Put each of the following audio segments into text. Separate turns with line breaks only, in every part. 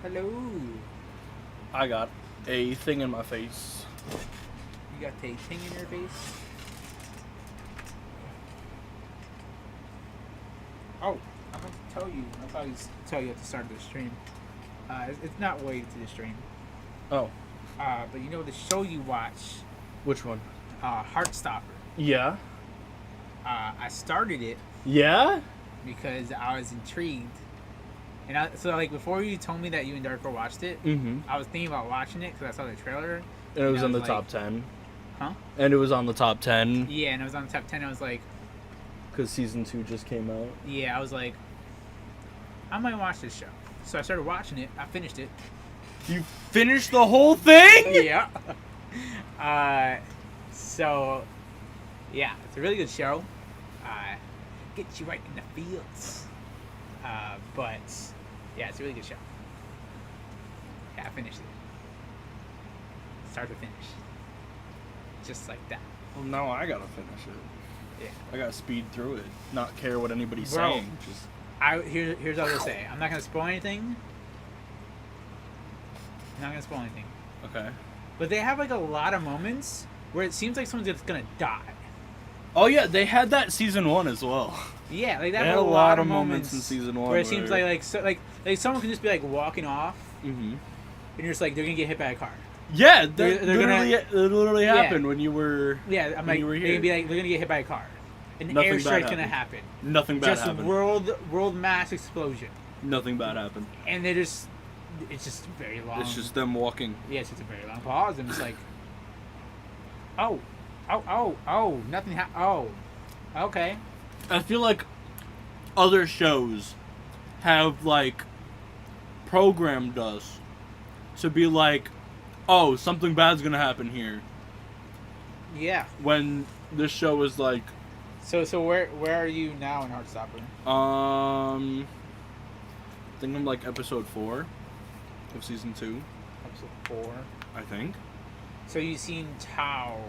Hello.
I got a thing in my face.
You got a thing in your face? Oh, I meant to tell you. I thought I'd tell you at the start of the stream. It's not related to the stream.
Oh.
But you know the show you watch?
Which one?
Heartstopper.
Yeah?
I started it
Yeah?
because I was intrigued. And so, like, before you told me that you and Darko watched it, I was thinking about watching it because I saw the trailer.
And it was
I
on the
like,
top 10.
Huh?
And it was on the top 10.
Yeah, and it was on the top 10. I was like...
Because season 2 just came out.
Yeah, I was like, I might watch this show. So I started watching it. I finished it.
You finished the whole thing?
Yeah. So, yeah, it's a really good show. Gets you right in the fields. But, yeah, it's a really good show. Yeah, I finished it. Start to finish. Just like that.
Well, now I gotta finish it.
Yeah.
I gotta speed through it. Not care what anybody's
Bro,
saying. Just...
Here's what I will say. I'm not going to spoil anything. I'm not going to spoil anything.
Okay.
But they have, like, a lot of moments where it seems like someone's going to die.
Oh, yeah, they had that season 1 as well.
Yeah, like, they
had
have
a
a
lot
lot
of
of
moments
moments
in season 1
where it seems like someone can just be, like, walking off, and you're just like, they're going to get hit by a car.
Yeah,
They're
it literally happened when you were
Yeah, I'm like,
you were
they're
here.
going to be like, they're going to get hit by a car. An
Nothing bad
airstrike's going to
happened.
happen.
Nothing bad
Just
happened.
world mass explosion.
Nothing bad happened.
And they're just, it's just very long.
It's just them walking.
Yeah, it's just a very long pause, and it's like, oh, nothing okay.
I feel like other shows have, like, programmed us to be like, oh, something bad's gonna happen here.
Yeah.
When this show is like...
So where are you now in Heartstopper?
I think I'm like episode 4 of season 2.
Episode 4.
I think.
So you've seen Tao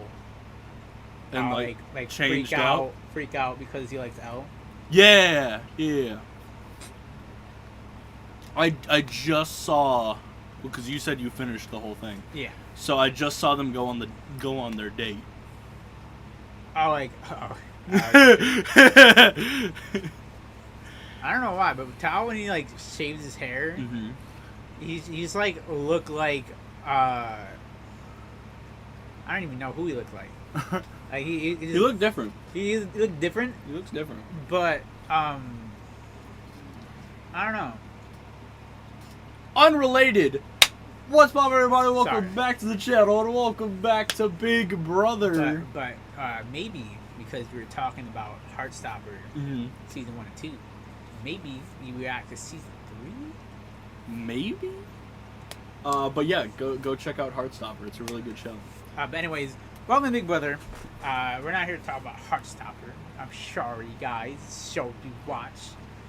And
like
changed
freak out because he likes L?
Yeah. I just saw, because you said you finished the whole thing.
Yeah.
So I just saw them go on their date.
I don't know why, but Tao, when he like shaves his hair, he's like look like I don't even know who he looked like. Like he
looked different.
He looked different.
He looks different.
But I don't know.
Unrelated. What's up, everybody? Welcome
Sorry.
back to the channel, and welcome back to Big Brother.
But maybe because we were talking about Heartstopper season 1 and 2, maybe we react to season 3.
Maybe. But yeah, go check out Heartstopper. It's a really good show.
But anyways, welcome to Big Brother. We're not here to talk about Heartstopper. I'm sorry, guys. Show we watch.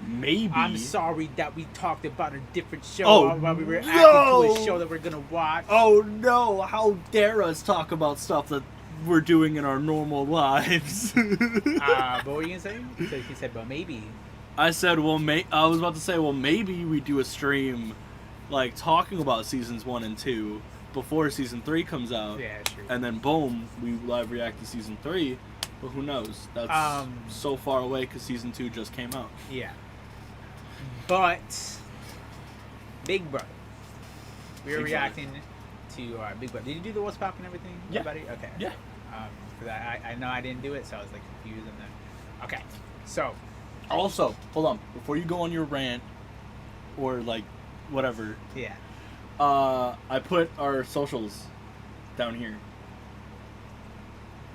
Maybe.
I'm sorry that we talked about a different show while we were
no!
acting to a show that we're gonna watch.
Oh no! How dare us talk about stuff that we're doing in our normal lives?
But what were you gonna say? He said, but maybe.
I said, well, I was about to say, well, maybe we do a stream, like, talking about seasons 1 and 2 before season 3 comes out.
Yeah, true.
And then, boom, we live react to season 3. But who knows? That's so far away because season 2 just came out.
Yeah. But Big Brother. We were
Big
reacting to Big Brother. Did you do the what's popping and everything?
Yeah.
Everybody? Okay.
Yeah.
Because I know I didn't do it, so I was like confused and then. Okay. So.
Also, hold on. Before you go on your rant or like whatever.
Yeah.
I put our socials down here.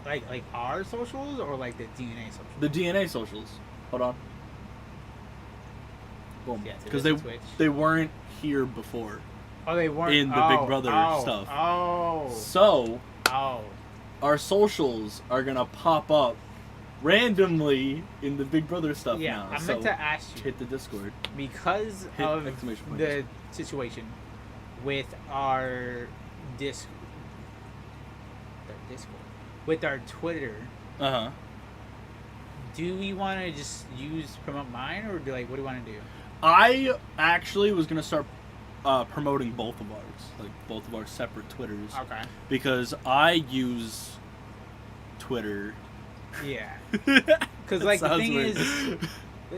Like our socials or like the DNA socials?
The DNA socials. Hold on. Boom.
Yeah,
Because
Twitch.
they weren't here before.
Oh, they weren't
in the Big Brother stuff.
Oh.
So.
Oh.
Our socials are gonna pop up randomly in the Big Brother stuff now.
I meant to ask you.
Hit the Discord.
Because of
exclamation
the situation with our Discord, with our Twitter, do we want to just promote mine, or what do you want to do?
I actually was gonna start promoting both of ours, like both of our separate Twitters.
Okay.
Because I use Twitter.
Yeah. Because like the
Sounds
thing
weird.
is,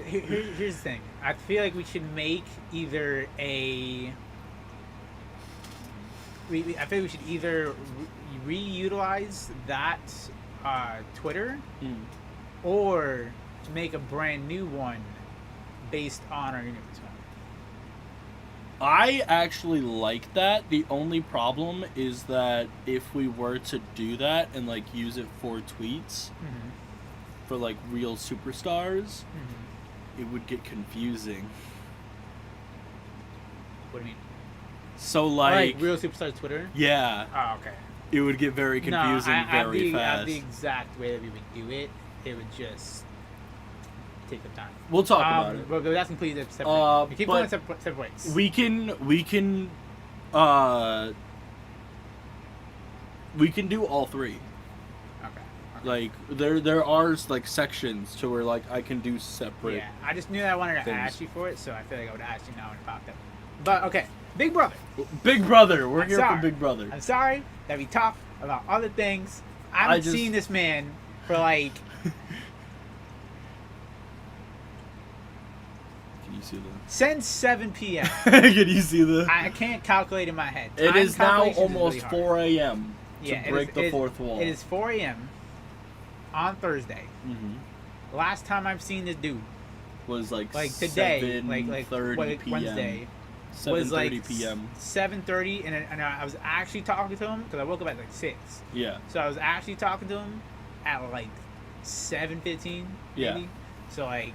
here's the thing. I feel like we should make either a. I feel like we should either reutilize that Twitter, or make a brand new one based on our universe one.
I actually like that. The only problem is that if we were to do that and like use it for tweets for like real superstars, it would get confusing.
What do you mean?
So like
real superstars Twitter?
Yeah.
Oh, okay.
It would get very confusing very fast.
The exact way that we would do it, it would just take the time.
We'll talk about it.
But that's completely separate. We keep going separate ways.
We can do all three.
Okay.
Like there are like sections to where like I can do separate.
Yeah, I just knew that I wanted to
things.
ask you for it, so I feel like I would ask you now when it popped up. But okay, Big Brother.
Big Brother. We're
I'm
here
sorry.
for Big Brother.
I'm sorry that we talk about other things. I haven't seen this man for like.
Can you see the?
Since 7 p.m.
Can you see the?
I can't calculate in my head.
It
Time
is now
calculation is
almost
really hard.
4 a.m. to
Yeah,
break the fourth wall.
It is 4 a.m. on Thursday. Last time I've seen this dude
Was like
today, like
7:30 p.m.
Wednesday,
7:30
was like
p.m.
7:30, and I was actually talking to him because I woke up at like 6.
Yeah.
So I was actually talking to him at like 7:15. Maybe.
Yeah.
So like.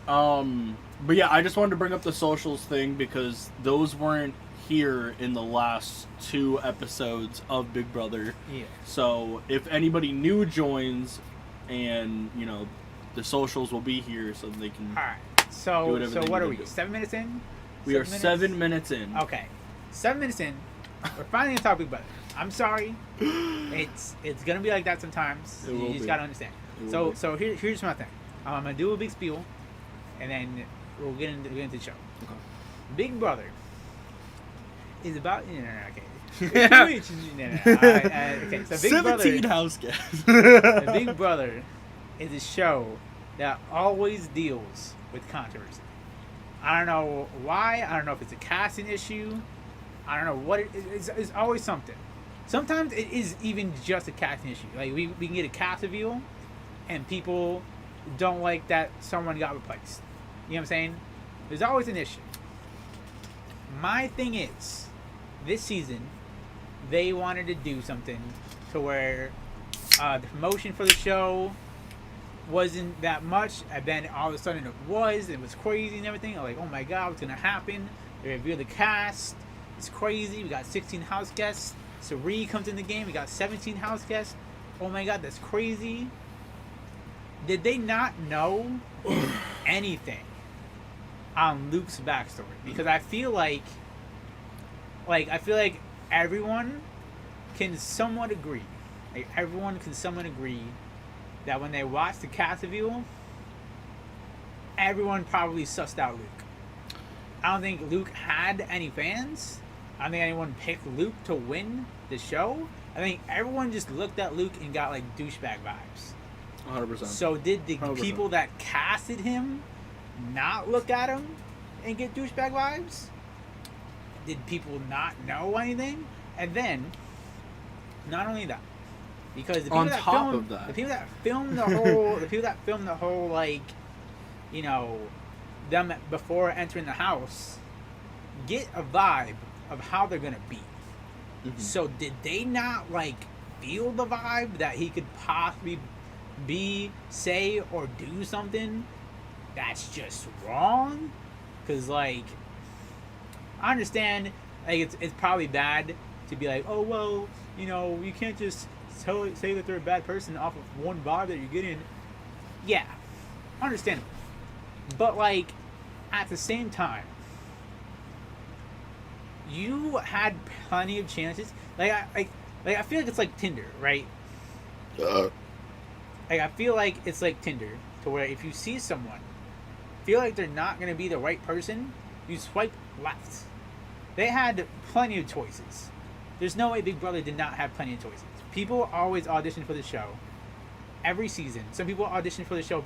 But yeah, I just wanted to bring up the socials thing because those weren't here in the last 2 episodes of Big Brother.
Yeah.
So if anybody new joins, and you know, the socials will be here so they can.
All right. So what are we? 7 minutes in?
We are 7 minutes in.
Okay. 7 minutes in. We're finally gonna talk Big Brother. I'm sorry. It's gonna be like that sometimes. You just gotta understand. So here's my thing. I'm gonna do a big spiel, and then we'll get into the show.
Okay.
Big Brother is about okay. Okay, so Big
17
Brother.
house guests.
The Big Brother is a show that always deals with controversy. I don't know why. I don't know if it's a casting issue. I don't know what it is. It's always something. Sometimes it is even just a casting issue. Like we can get a cast reveal, and people don't like that someone got replaced. You know what I'm saying? There's always an issue. My thing is, this season, they wanted to do something to where the promotion for the show wasn't that much, and then all of a sudden it was crazy and everything. I'm like, oh my god, what's gonna happen? They reveal the cast. It's crazy. We got 16 house guests. Sari comes in the game. We got 17 house guests. Oh my god, that's crazy. Did they not know anything on Luke's backstory? Because I feel like everyone can somewhat agree. Like everyone can somewhat agree that when they watch the cast reveal, everyone probably sussed out Luke. I don't think Luke had any fans. I don't think anyone picked Luke to win the show. I think everyone just looked at Luke and got like douchebag vibes.
100%.
So did the
100%.
people that casted him not look at him and get douchebag vibes? Did people not know anything? And then, not only that, because the people
On
that
top
filmed,
of that.
the people that filmed the whole, like, you know, them before entering the house, get a vibe of how they're gonna be. So did they not like feel the vibe that he could possibly say or do something that's just wrong? Because like, I understand like it's probably bad to be like, oh well, you know, you can't just say that they're a bad person off of one vibe that you're getting. Yeah, understandable. But like, at the same time, you had plenty of chances. Like I feel like it's like Tinder, right? Like I feel like it's like Tinder, to where if you see someone, feel like they're not gonna be the right person, you swipe left. They had plenty of choices. There's no way Big Brother did not have plenty of choices. People always audition for the show. Every season. Some people audition for the show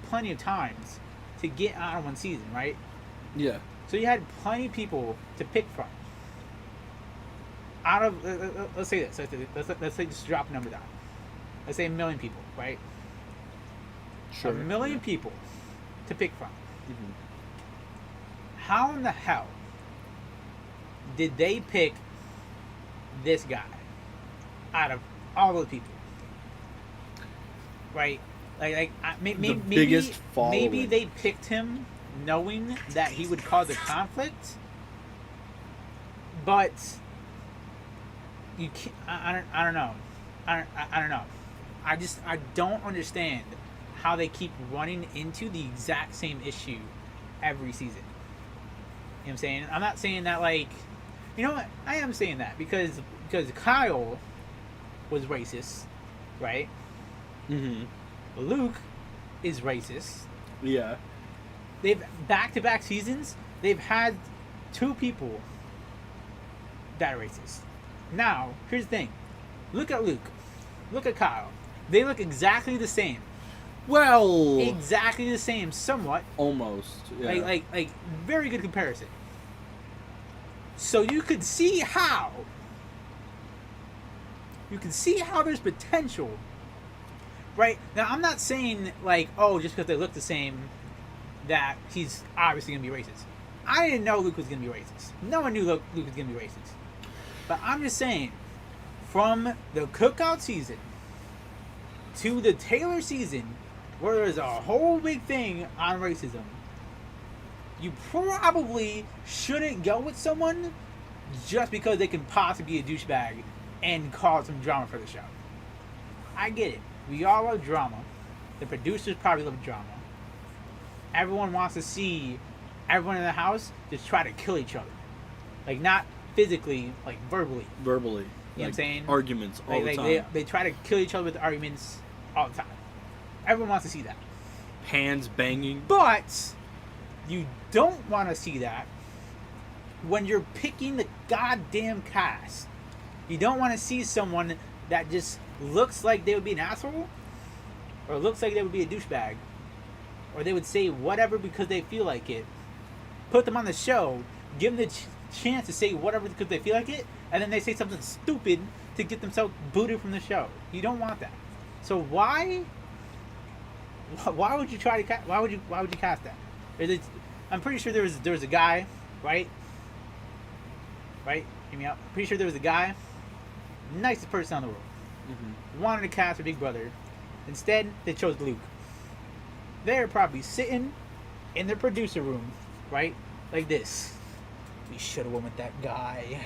plenty of times to get on one season, right?
Yeah.
So you had plenty of people to pick from. Out of, let's say this. Let's say just drop a number down. Let's say 1 million people, right?
Sure.
1 million people to pick from.
Mm-hmm.
How in the hell did they pick this guy out of all the people? Right? Maybe
biggest following.
Maybe they picked him knowing that he would cause a conflict, but you can't. I don't know. I don't know. I don't understand how they keep running into the exact same issue every season. You know what I'm saying? I'm not saying that like, you know what? I am saying that because Kyle was racist, right?
Mm-hmm.
Luke is racist.
Yeah.
They've back-to-back seasons. They've had 2 people that are racist. Now, here's the thing. Look at Luke. Look at Kyle. They look exactly the same.
Well,
Exactly the same, somewhat.
almost. Yeah.
Like very good comparison. So you could see how. You can see how there's potential. Right? Now, I'm not saying, like, oh, just because they look the same, that he's obviously going to be racist. I didn't know Luke was going to be racist. No one knew Luke was going to be racist. But I'm just saying, from the cookout season to the Taylor season, where there's a whole big thing on racism, you probably shouldn't go with someone just because they can possibly be a douchebag and cause some drama for the show. I get it. We all love drama. The producers probably love drama. Everyone wants to see everyone in the house just try to kill each other. Like, not physically, like verbally.
Verbally.
You know what I'm saying?
Arguments all the time.
They try to kill each other with arguments all the time. Everyone wants to see that.
Hands banging.
But you don't want to see that when you're picking the goddamn cast. You don't want to see someone that just looks like they would be an asshole, or looks like they would be a douchebag, or they would say whatever because they feel like it. Put them on the show, give them the chance to say whatever because they feel like it, and then they say something stupid to get themselves booted from the show. You don't want that. So why would you try to why would you cast that? I'm pretty sure there was a guy, right? Hear me out. Pretty sure there was a guy, nicest person in the world, wanted to cast a Big Brother. Instead, they chose Luke. They're probably sitting in their producer room, right, like this. We should have went with that guy.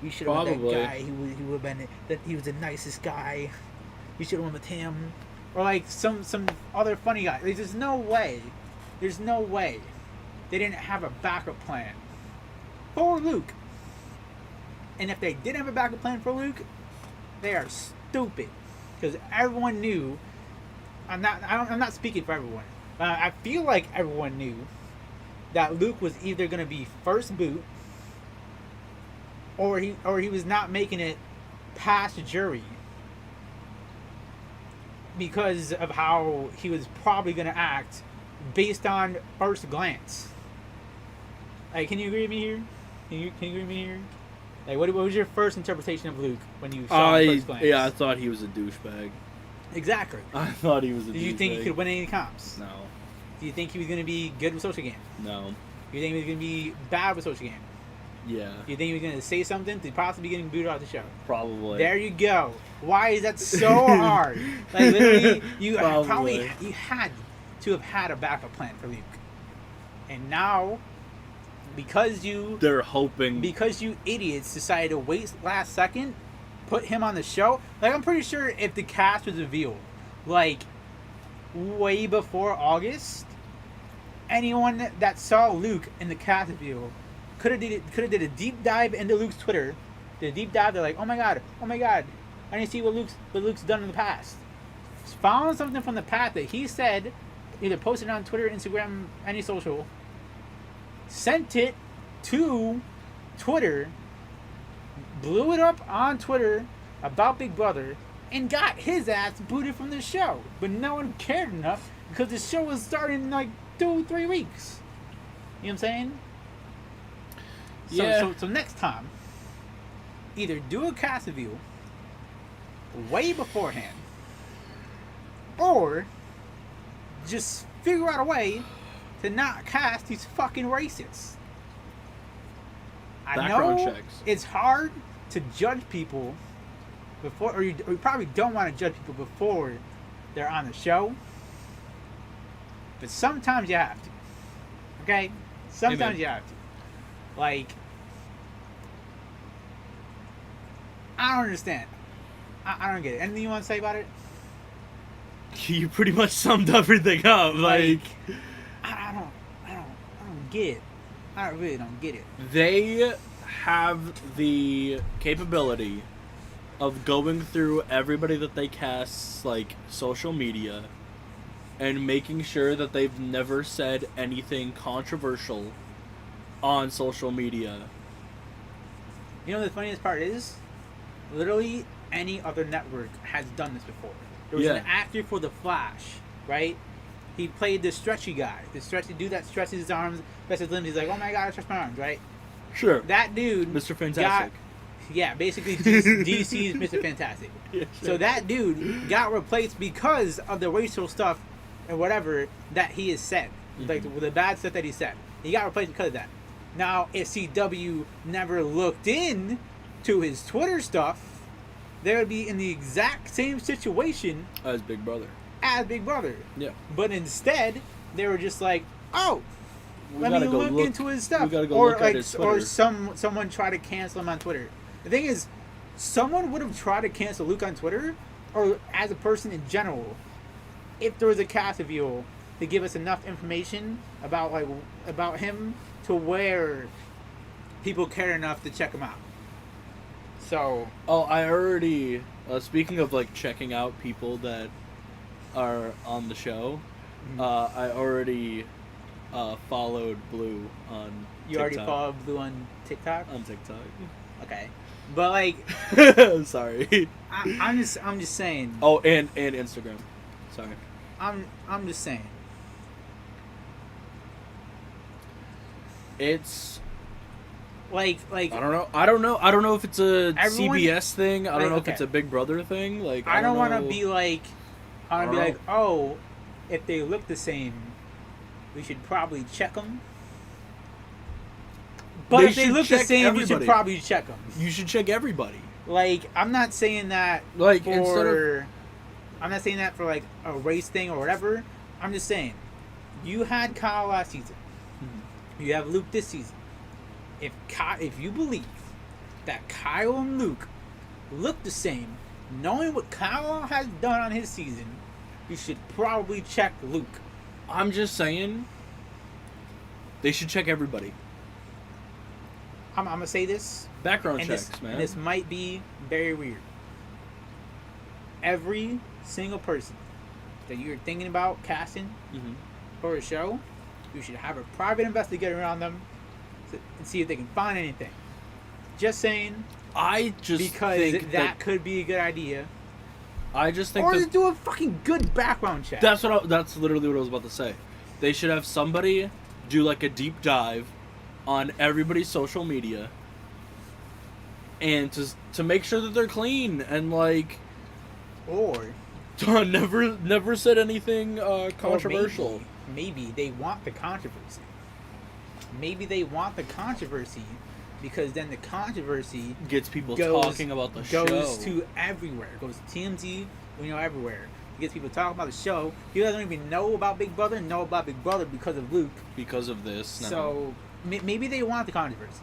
We should have went with that guy. He would have been that. He was the nicest guy. We should have went with him. Or like some other funny guy. Like, there's no way they didn't have a backup plan for Luke. And if they didn't have a backup plan for Luke, they are stupid. Because everyone knew. I'm not speaking for everyone. I feel like everyone knew that Luke was either going to be first boot, or he was not making it past the jury because of how he was probably going to act based on first glance. Like, can you agree with me here? Can you agree with me here? Like, what was your first interpretation of Luke when you saw him first glance?
Yeah, I thought he was a douchebag.
Exactly.
I thought he was a douchebag.
Did you think he could win any comps?
No.
Do you think he was going to be good with social game?
No.
Do you think he was going to be bad with social game?
Yeah.
Do you think he was going to say something to possibly getting booted out of the show?
Probably.
There you go. Why is that so hard? Like, literally, you probably had to have had a backup plan for Luke. And now, because you idiots decided to wait last second, put him on the show. Like, I'm pretty sure if the cast was revealed, like, way before August, anyone that saw Luke in the cast reveal could have did a deep dive into Luke's Twitter. Did a deep dive. They're like, oh my god, I need to see what Luke's done in the past. Found something from the past that he said, either posted on Twitter, Instagram, any social. Sent it to Twitter, blew it up on Twitter about Big Brother, and got his ass booted from the show. But no one cared enough because the show was starting in like 2-3 weeks. You know what I'm saying?
Yeah.
So next time, either do a cast review way beforehand, or just figure out a way to not cast these fucking racists. I
Background
know
checks.
it's hard to judge people before, or you probably don't want to judge people before they're on the show, but sometimes you have to. Okay? Sometimes
Amen.
you have to. Like, I don't understand. I don't get it. Anything you want to say about it?
You pretty much summed everything up. Like
I don't get it. I really don't get it.
they have the capability of going through everybody that they cast's like social media and making sure that they've never said anything controversial on social media.
You know the funniest part is, literally any other network has done this before. There was
Yeah.
an actor for The Flash, right? He played the stretchy guy, the stretchy dude that stretches his arms, stretches his limbs. He's like, oh my god, I stretch my arms, right?
Sure.
That dude,
Mr. Fantastic.
yeah, basically DC's Mr. Fantastic.
Yeah,
So
sure.
that dude got replaced because of the racial stuff and whatever that he has said, like the bad stuff that he said. He got replaced because of that. Now, if CW never looked in to his Twitter stuff, they would be in the exact same situation
As Big Brother.
as Big Brother.
Yeah.
But instead, they were just like, "Oh,
We
let me
gotta go
look into his stuff."
We gotta go
or
look
like,
at his
or
Twitter.
someone tried to cancel him on Twitter. The thing is, someone would have tried to cancel Luke on Twitter, or as a person in general, if there was a cast review to give us enough information about him to where people care enough to check him out. So
Oh, I already. Speaking of like checking out people that are on the show, I already followed Blue on.
you
TikTok.
already followed Blue on TikTok?
On TikTok.
Okay, but like,
Sorry.
I'm just saying.
Oh, and Instagram. Sorry.
I'm just saying.
It's.
Like
I don't know if it's a
Everyone-
CBS thing. I don't
like,
know if
okay.
it's a Big Brother thing. Like
I don't want to
know.
be like, I want to be
I
like, oh, if they look the same, we should probably check them. But
They
if they
should
look the
check
same, we should
everybody.
probably check them.
You should check everybody.
Like, I'm not saying that
Like,
for,
instead of-
I'm not saying that for like a race thing or whatever. I'm just saying, you had Kyle last season. You have Luke this season. If you believe that Kyle and Luke look the same, knowing what Kyle has done on his season, you should probably check Luke.
I'm just saying. They should check everybody.
I'm gonna say this,
Background
and
checks,
this,
man.
and this might be very weird. Every single person that you're thinking about casting
Mhm.
for a show, you should have a private investigator on them and see if they can find anything. Just saying,
I just
because
think
that could be a good idea.
I just think
Or
that
just do a fucking good background check.
that's literally what I was about to say. They should have somebody do like a deep dive on everybody's social media and to make sure that they're clean and like
Or
never said anything
or
controversial.
maybe they want the controversy. Maybe they want the controversy because then the controversy
Gets people
goes,
talking about the
goes
show.
to everywhere. Goes to TMZ, everywhere. It gets people talking about the show. People don't even know about Big Brother because of Luke.
because of this. now.
So maybe they want the controversy.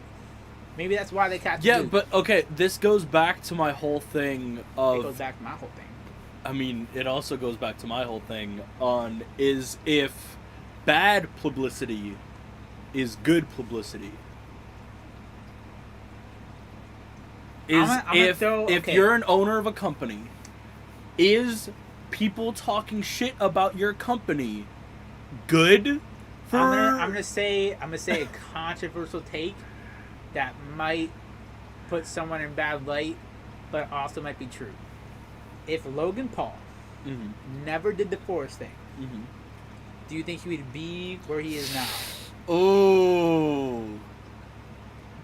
Maybe that's why they cast
Yeah,
Luke.
but okay, this goes back to my whole thing of
it goes back to my whole thing.
I mean, it also goes back to my whole thing on is if bad publicity is good publicity. Is
I'm gonna
if
throw-
if
okay.
you're an owner of a company, is people talking shit about your company good for
I'm gonna say a controversial take that might put someone in bad light, but also might be true. If Logan Paul never did the Force thing, do you think he would be where he is now?
Oh.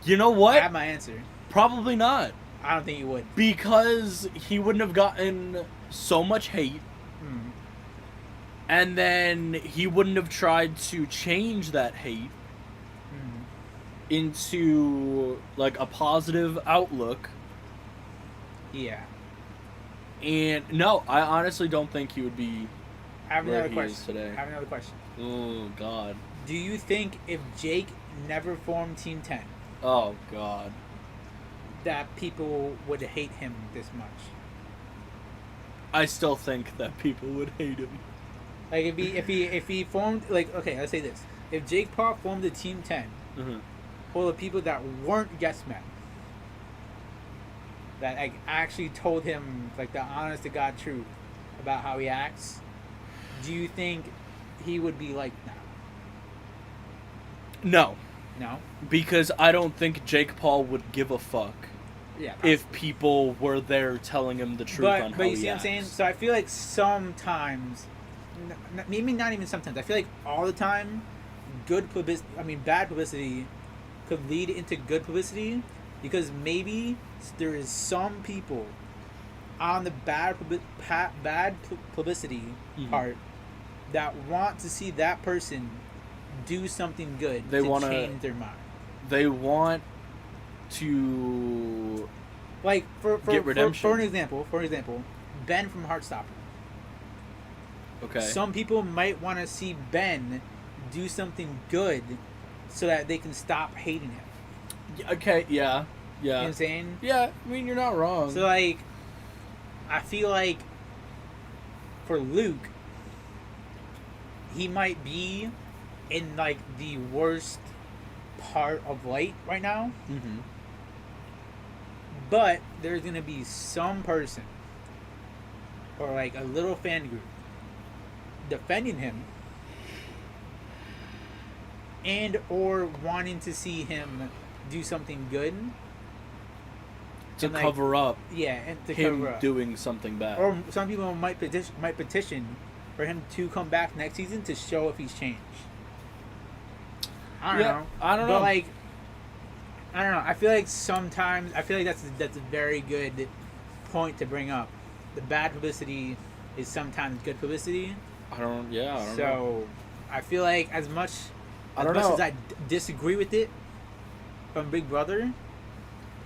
You know what?
I have my answer.
Probably not.
I don't think he would.
Because he wouldn't have gotten so much hate. And then he wouldn't have tried to change that hate into, like, a positive outlook.
Yeah.
And, no, I honestly don't think he would be
I have
where
another
he
question.
is today.
I have another question.
Oh, God.
Do you think if Jake never formed Team 10,
Oh, God.
that people would hate him this much?
I still think that people would hate him.
Like if he formed, like, okay, let's say this: if Jake Paul formed a Team 10, full of people that weren't yes men, that like actually told him like the honest to God truth about how he acts, do you think he would be like that?
No.
No.
Because I don't think Jake Paul would give a fuck
Yeah.
if people were there telling him the truth on how
But you
he
see what I'm
acts.
saying? So I feel like sometimes, maybe not even sometimes, I feel like all the time, bad publicity could lead into good publicity, because maybe there is some people on the bad publicity part that want to see that person do something good to change their mind.
They want to
Like
get redemption.
For an example, Ben from Heartstopper.
Okay.
Some people might want to see Ben do something good so that they can stop hating him.
Okay, yeah.
You know what I'm saying?
Yeah, I mean, you're not wrong.
So, like, I feel like for Luke, he might be in, like, the worst part of light right now. But there's going to be some person or, like, a little fan group defending him and or wanting to see him do something good
to
and, like,
cover up
and to
him
cover up.
doing something bad.
Or some people might petition for him to come back next season to show if he's changed. I don't know.
I don't know.
But like, I don't know. I feel like sometimes that's a very good point to bring up. The bad publicity is sometimes good publicity.
I don't know.
So I feel like as much as I disagree with it from Big Brother,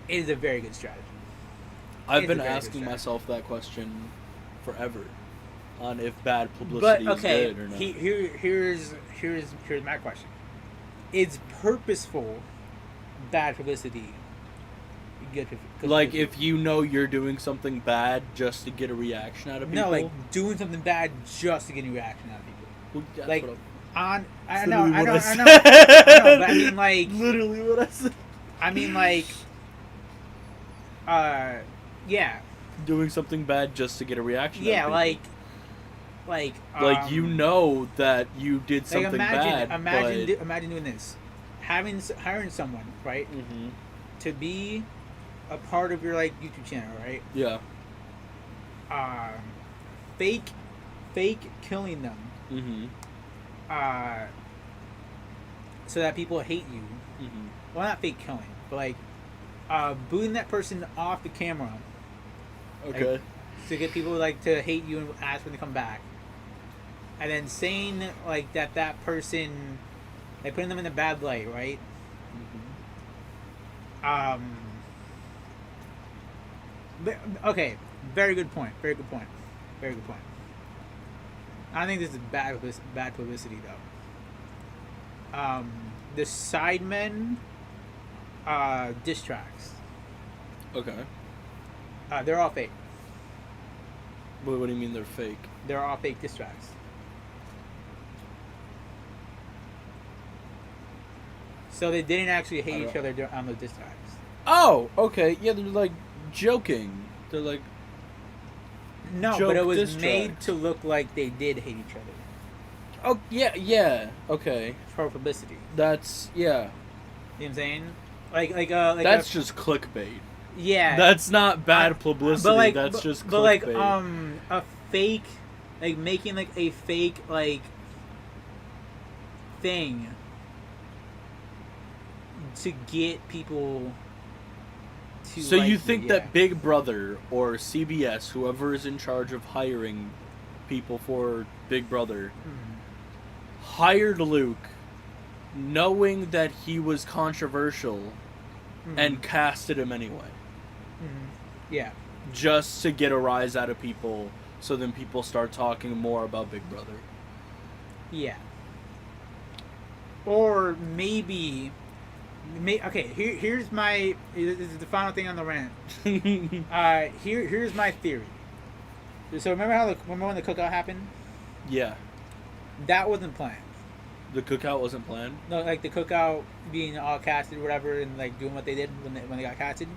it is a very good strategy.
I've been asking myself that question forever on if bad publicity is good or not.
Here's my question. Is purposeful bad publicity good publicity?
Like, if you know you're doing something bad just to get a reaction out of people?
No, like doing something bad just to get a reaction out of people.
Well, that's
like,
what
I know, but I mean, like,
literally what I said.
I mean, like, yeah.
Doing something bad just to get a reaction out of people.
Like
you know that you did something bad.
Imagine doing this, hiring someone, right, to be a part of your like YouTube channel, right?
Yeah.
Fake killing them. So that people hate you. Well, not fake killing, but like booting that person off the camera.
Okay.
Like, to get people like to hate you and ask when they come back. And then saying like that person, like putting them in a bad light, right? Okay, very good point. I don't think this is bad publicity though. The Sidemen diss tracks.
Okay.
They're all fake.
What do you mean they're fake?
They're all fake diss tracks. So they didn't actually hate each other on those diss tracks.
Oh, okay. Yeah, they're like joking. They're like
no, but it was made to look like they did hate each other.
Oh yeah, okay.
For publicity.
That's yeah.
You know what I'm saying?
That's just clickbait.
yeah.
That's not bad publicity. That's just clickbait.
A fake, like making like a fake like thing to get people to.
So you think that Big Brother or CBS, whoever is in charge of hiring people for Big Brother, hired Luke knowing that he was controversial and casted him anyway?
Yeah.
Just to get a rise out of people, so then people start talking more about Big Brother.
Yeah. Or maybe... Okay, here's my... This is the final thing on the rant. Here's my theory. So remember when the cookout happened?
Yeah.
That wasn't planned.
The cookout wasn't planned?
No, like the cookout being all casted or whatever and like doing what they did when they got casted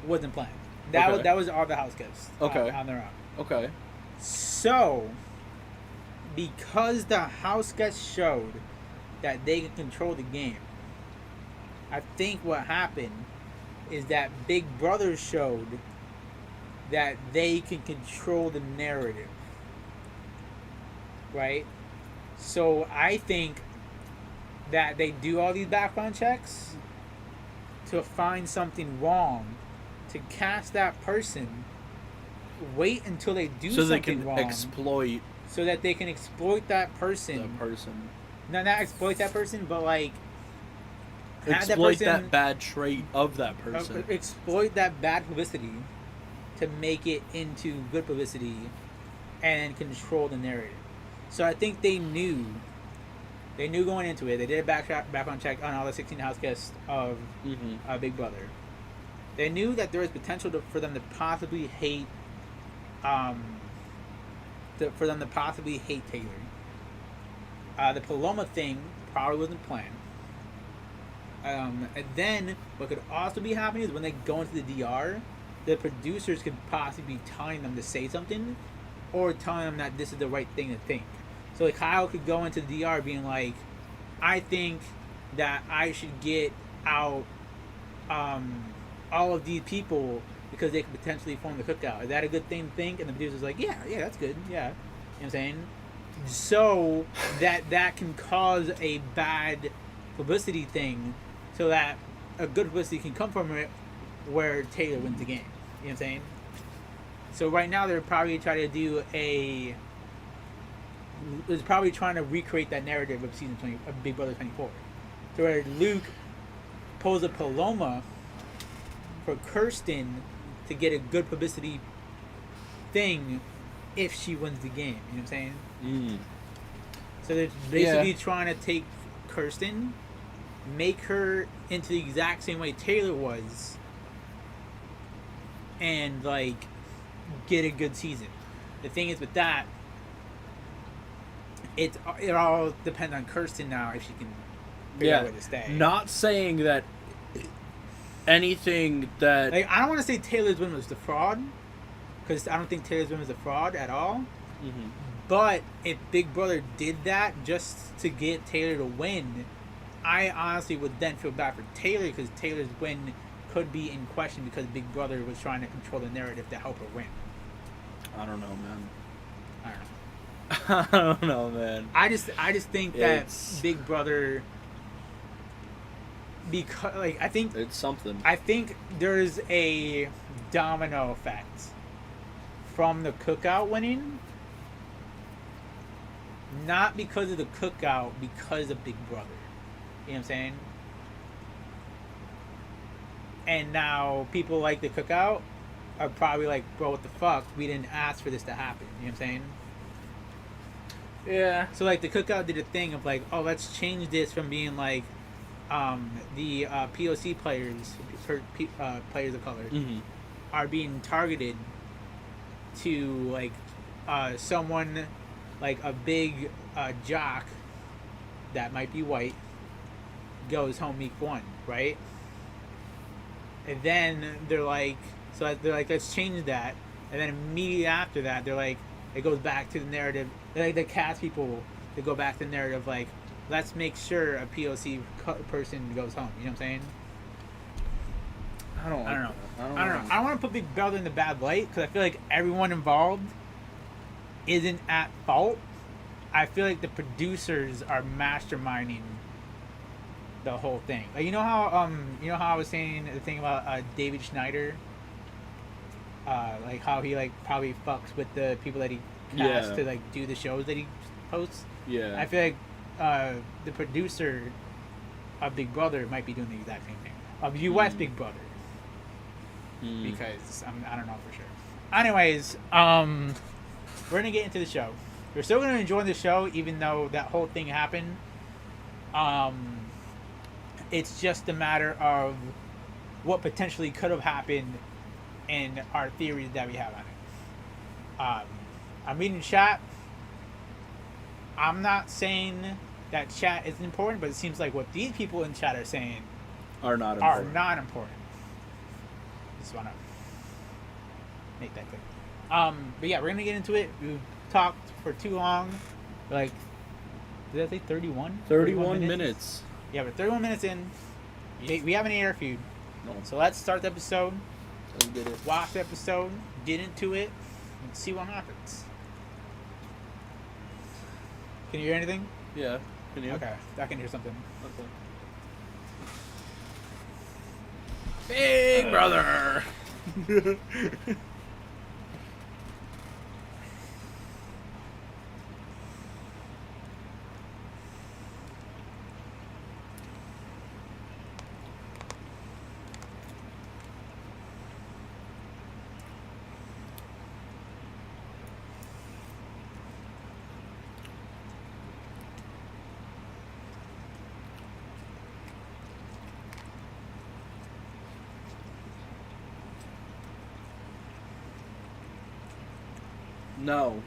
wasn't planned. That was all the house guests on their own.
Okay.
So, because the house guests showed that they can control the game, I think what happened is that Big Brother showed that they can control the narrative. Right? So I think that they do all these background checks to find something wrong, to cast that person, wait until they do something wrong. So that they can exploit that person. No, not exploit that person, but like...
Exploit that bad trait of that person.
Exploit that bad publicity to make it into good publicity and control the narrative. So I think they knew going into it. They did a background check on all the 16 house guests of Big Brother. They knew that there was potential for them to possibly hate, Taylor. The Paloma thing probably wasn't planned. And then what could also be happening is when they go into the DR, the producers could possibly be telling them to say something, or telling them that this is the right thing to think. So like Kyle could go into the DR being like, I think that I should get out all of these people because they could potentially form the cookout. Is that a good thing to think? And the producer's like, yeah, that's good. Yeah. You know what I'm saying? So that can cause a bad publicity thing so that a good publicity can come from it where Taylor wins the game. You know what I'm saying? So right now they're probably trying to recreate that narrative of season 20 of Big Brother 24. So where Luke pulls a Paloma for Kirsten to get a good publicity thing if she wins the game. You know what I'm saying? So they're basically trying to take Kirsten, make her into the exact same way Taylor was, and like get a good season. The thing is with that, it all depends on Kirsten now if she can figure out a way to stay.
Not saying that anything that...
Like, I don't want to say Taylor's win was the fraud, because I don't think Taylor's win was a fraud at all. But if Big Brother did that just to get Taylor to win, I honestly would then feel bad for Taylor, because Taylor's win could be in question because Big Brother was trying to control the narrative to help her win.
I don't know, man.
I don't know.
I don't know, man.
I just think that Big Brother, because like I think
it's something.
I think there's a domino effect from the cookout winning, not because of the cookout, because of Big Brother. You know what I'm saying? And now people like the cookout are probably like, bro, what the fuck? We didn't ask for this to happen. You know what I'm saying?
Yeah.
So like the cookout did a thing of like, oh, let's change this from being like the POC players, players of color, are being targeted to like someone like a big jock that might be white goes home week 1, right? And then they're like, let's change that. And then immediately after that, they're like, it goes back to the narrative. They cast people to go back to the narrative, like, let's make sure a POC person goes home. You know what I'm saying?
I don't like
I don't know.
that. I don't know.
I don't want to put Big Brother in the bad light because I feel like everyone involved isn't at fault. I feel like the producers are masterminding the whole thing. Like, you know how I was saying the thing about David Schneider, like how he like probably fucks with the people that he casts
Yeah.
to like do the shows that he posts.
Yeah.
I feel like the producer of Big Brother might be doing the exact same thing of U.S. Big Brother, because I don't know for sure. Anyways, we're gonna get into the show. We're still gonna enjoy the show even though that whole thing happened. It's just a matter of what potentially could have happened and our theories that we have on it. I'm reading chat. I'm not saying that chat is important, but it seems like what these people in chat are saying
Are not
are
important.
not important. Just want to make that clear. But yeah, we're gonna get into it. We've talked for too long. Like, did I say 31?
31 minutes.
Yeah, we're 31 minutes in. We haven't ate our food.
No.
So let's start the episode,
Let's get it.
watch the episode, get into it, and see what happens. Can you hear anything?
Yeah. Can you?
Okay, I can hear something.
Okay.
Big Brother!
No.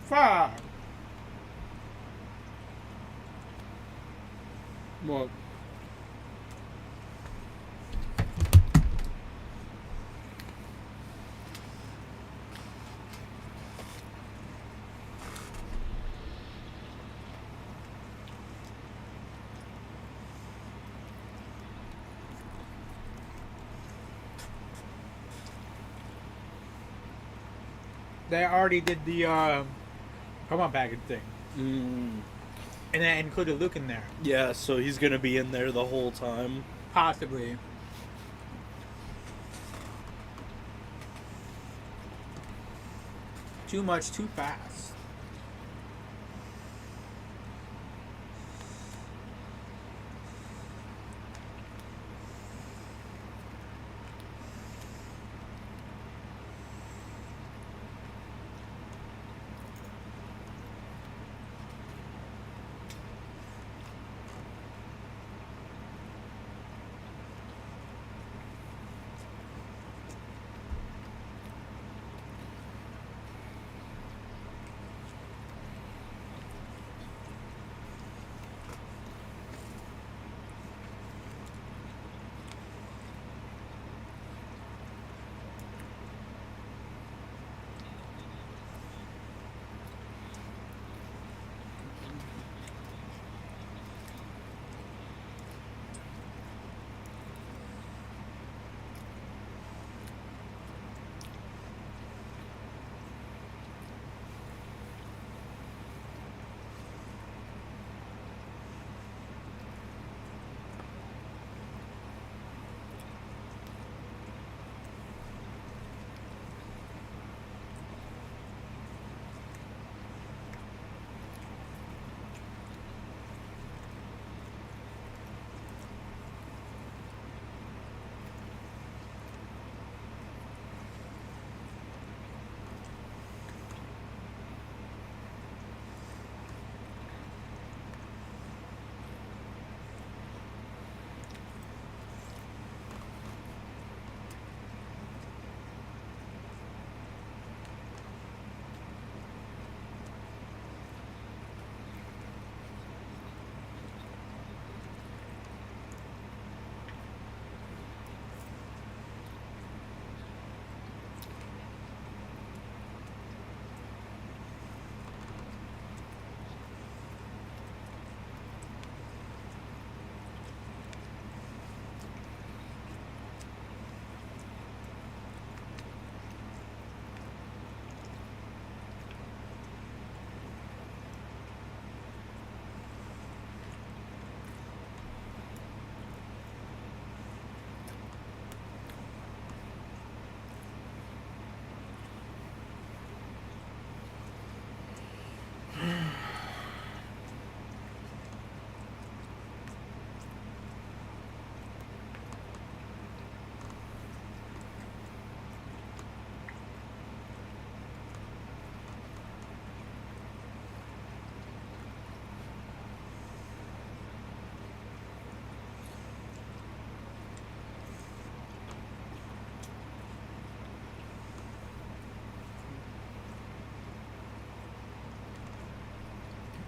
Fuck!
What?
They already did the promo package thing,
Mm.
and that included Luke in there,
Yeah, so he's gonna be in there the whole time.
possibly. Too much, too fast.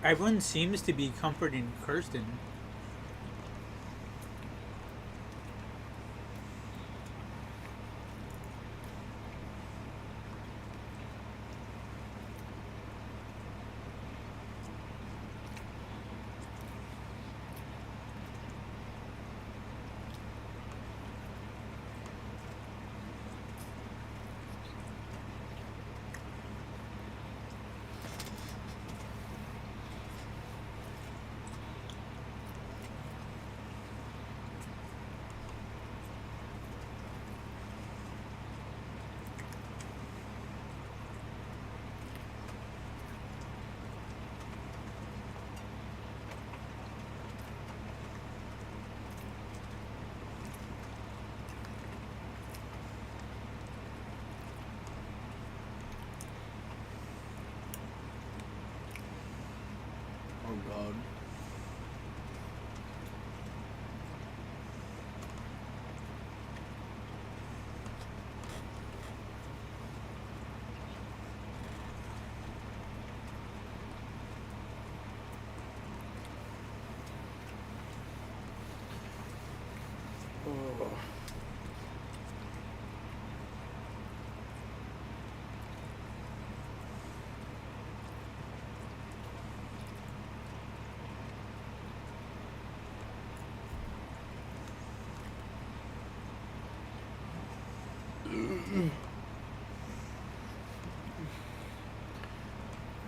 Everyone seems to be comforting Kirsten.
Oh god. Oh.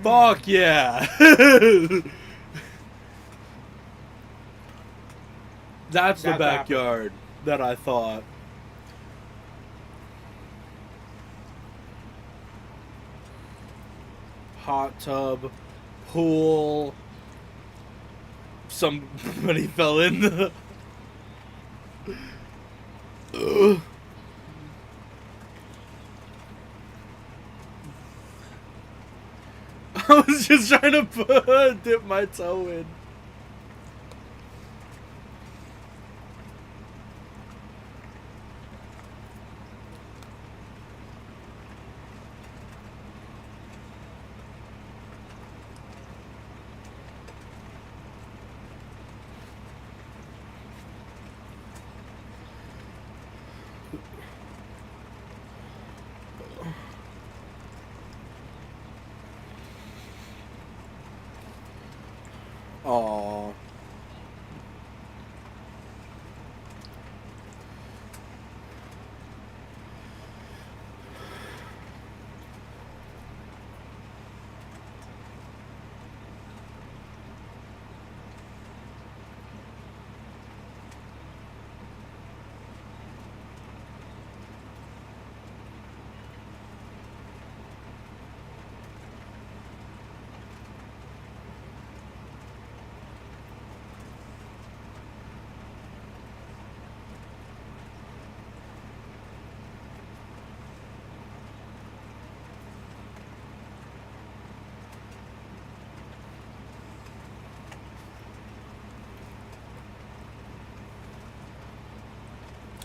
Fuck yeah. That's the
That's
backyard that I thought. Hot tub, pool. Somebody fell in the. Ugh. I was just trying to dip my toe in. Aww.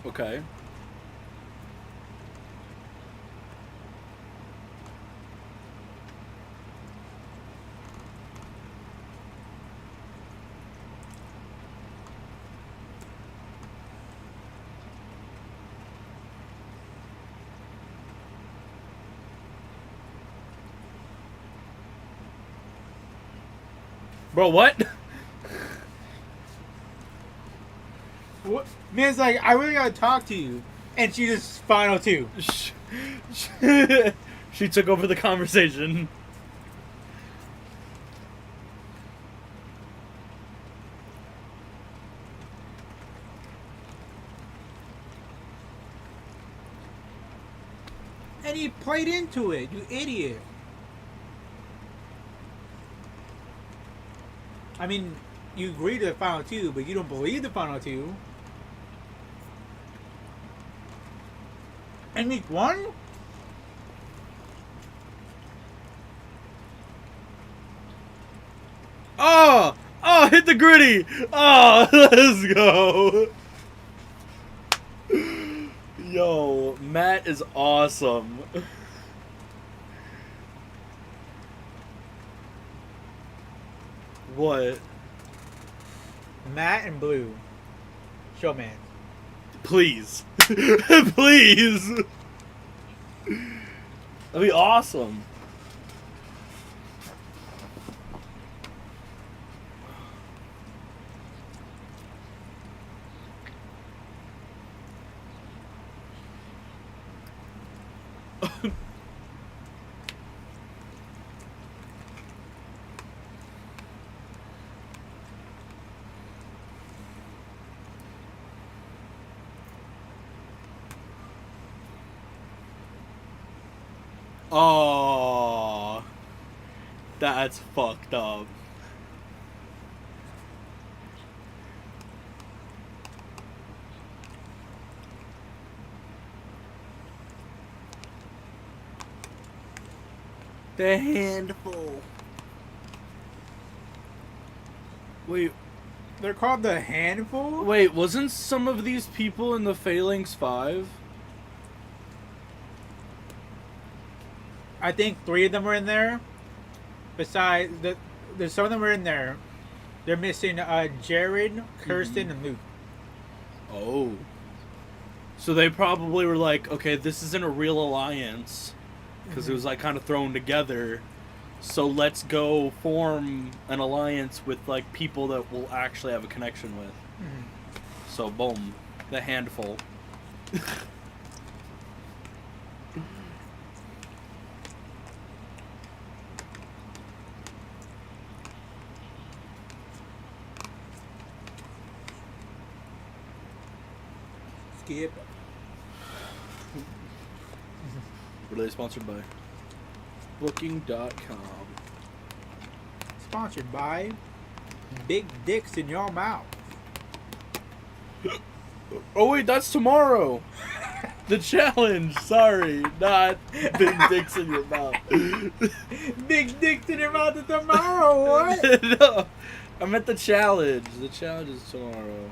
Okay. Bro, what?
What? Man's like, I really gotta talk to you, and she just final two.
She took over the conversation.
And he played into it, you idiot. I mean, you agree to the final two, but you don't believe the final two. And week one?
Oh! Oh, hit the gritty! Oh, let's go! Yo, Matt is awesome. What?
Matt and Blue. Showman.
Please. Please! That'd be awesome. Oh, that's fucked up. The handful. Wait,
They're called the Handful?
wait, wasn't some of these people in the Phalanx 5?
I think 3 of them were in there. Besides, there's some of them were in there. They're missing Jared, Kirsten, and Luke.
Oh. So they probably were like, okay, this isn't a real alliance. Because it was like kind of thrown together. So let's go form an alliance with like people that we'll actually have a connection with. So boom. The handful.
Skip.
What are they sponsored by? Booking.com.
Sponsored by Big Dicks in Your Mouth.
Oh wait, that's tomorrow. The challenge. Sorry, not big dicks in your mouth.
Big Dicks in Your Mouth is tomorrow, what?
No, I meant the challenge. The challenge is tomorrow.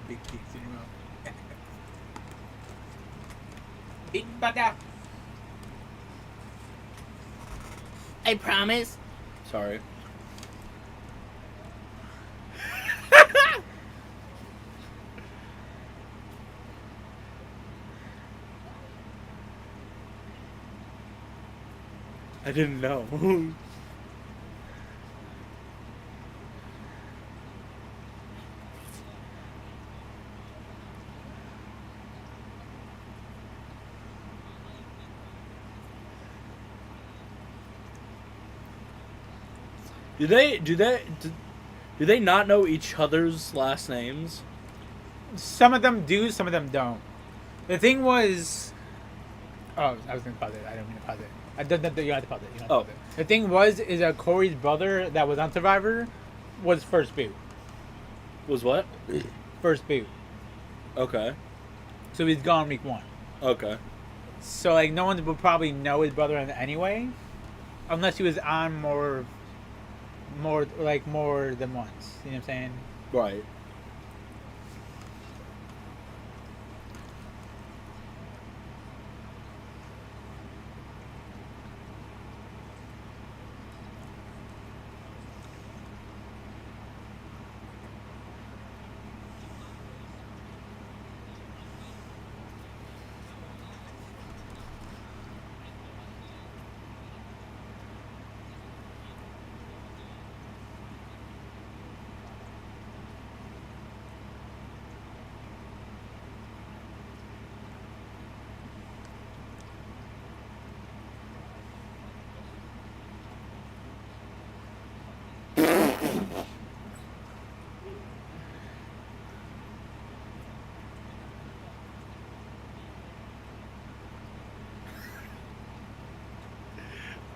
Big Dicks in Your Mouth. Big Bugger. I promise.
Sorry. I didn't know. Do they not know each other's last names?
Some of them do, some of them don't. The thing was... Oh, I was going to pause it. I don't mean to pause it. You have to pause it.
Oh.
The thing was, is that Corey's brother that was on Survivor was first boot.
Was what?
First boot.
Okay.
So he's gone week 1.
Okay.
So, like, no one would probably know his brother anyway. Unless he was on more than once. You know what I'm saying?
Right.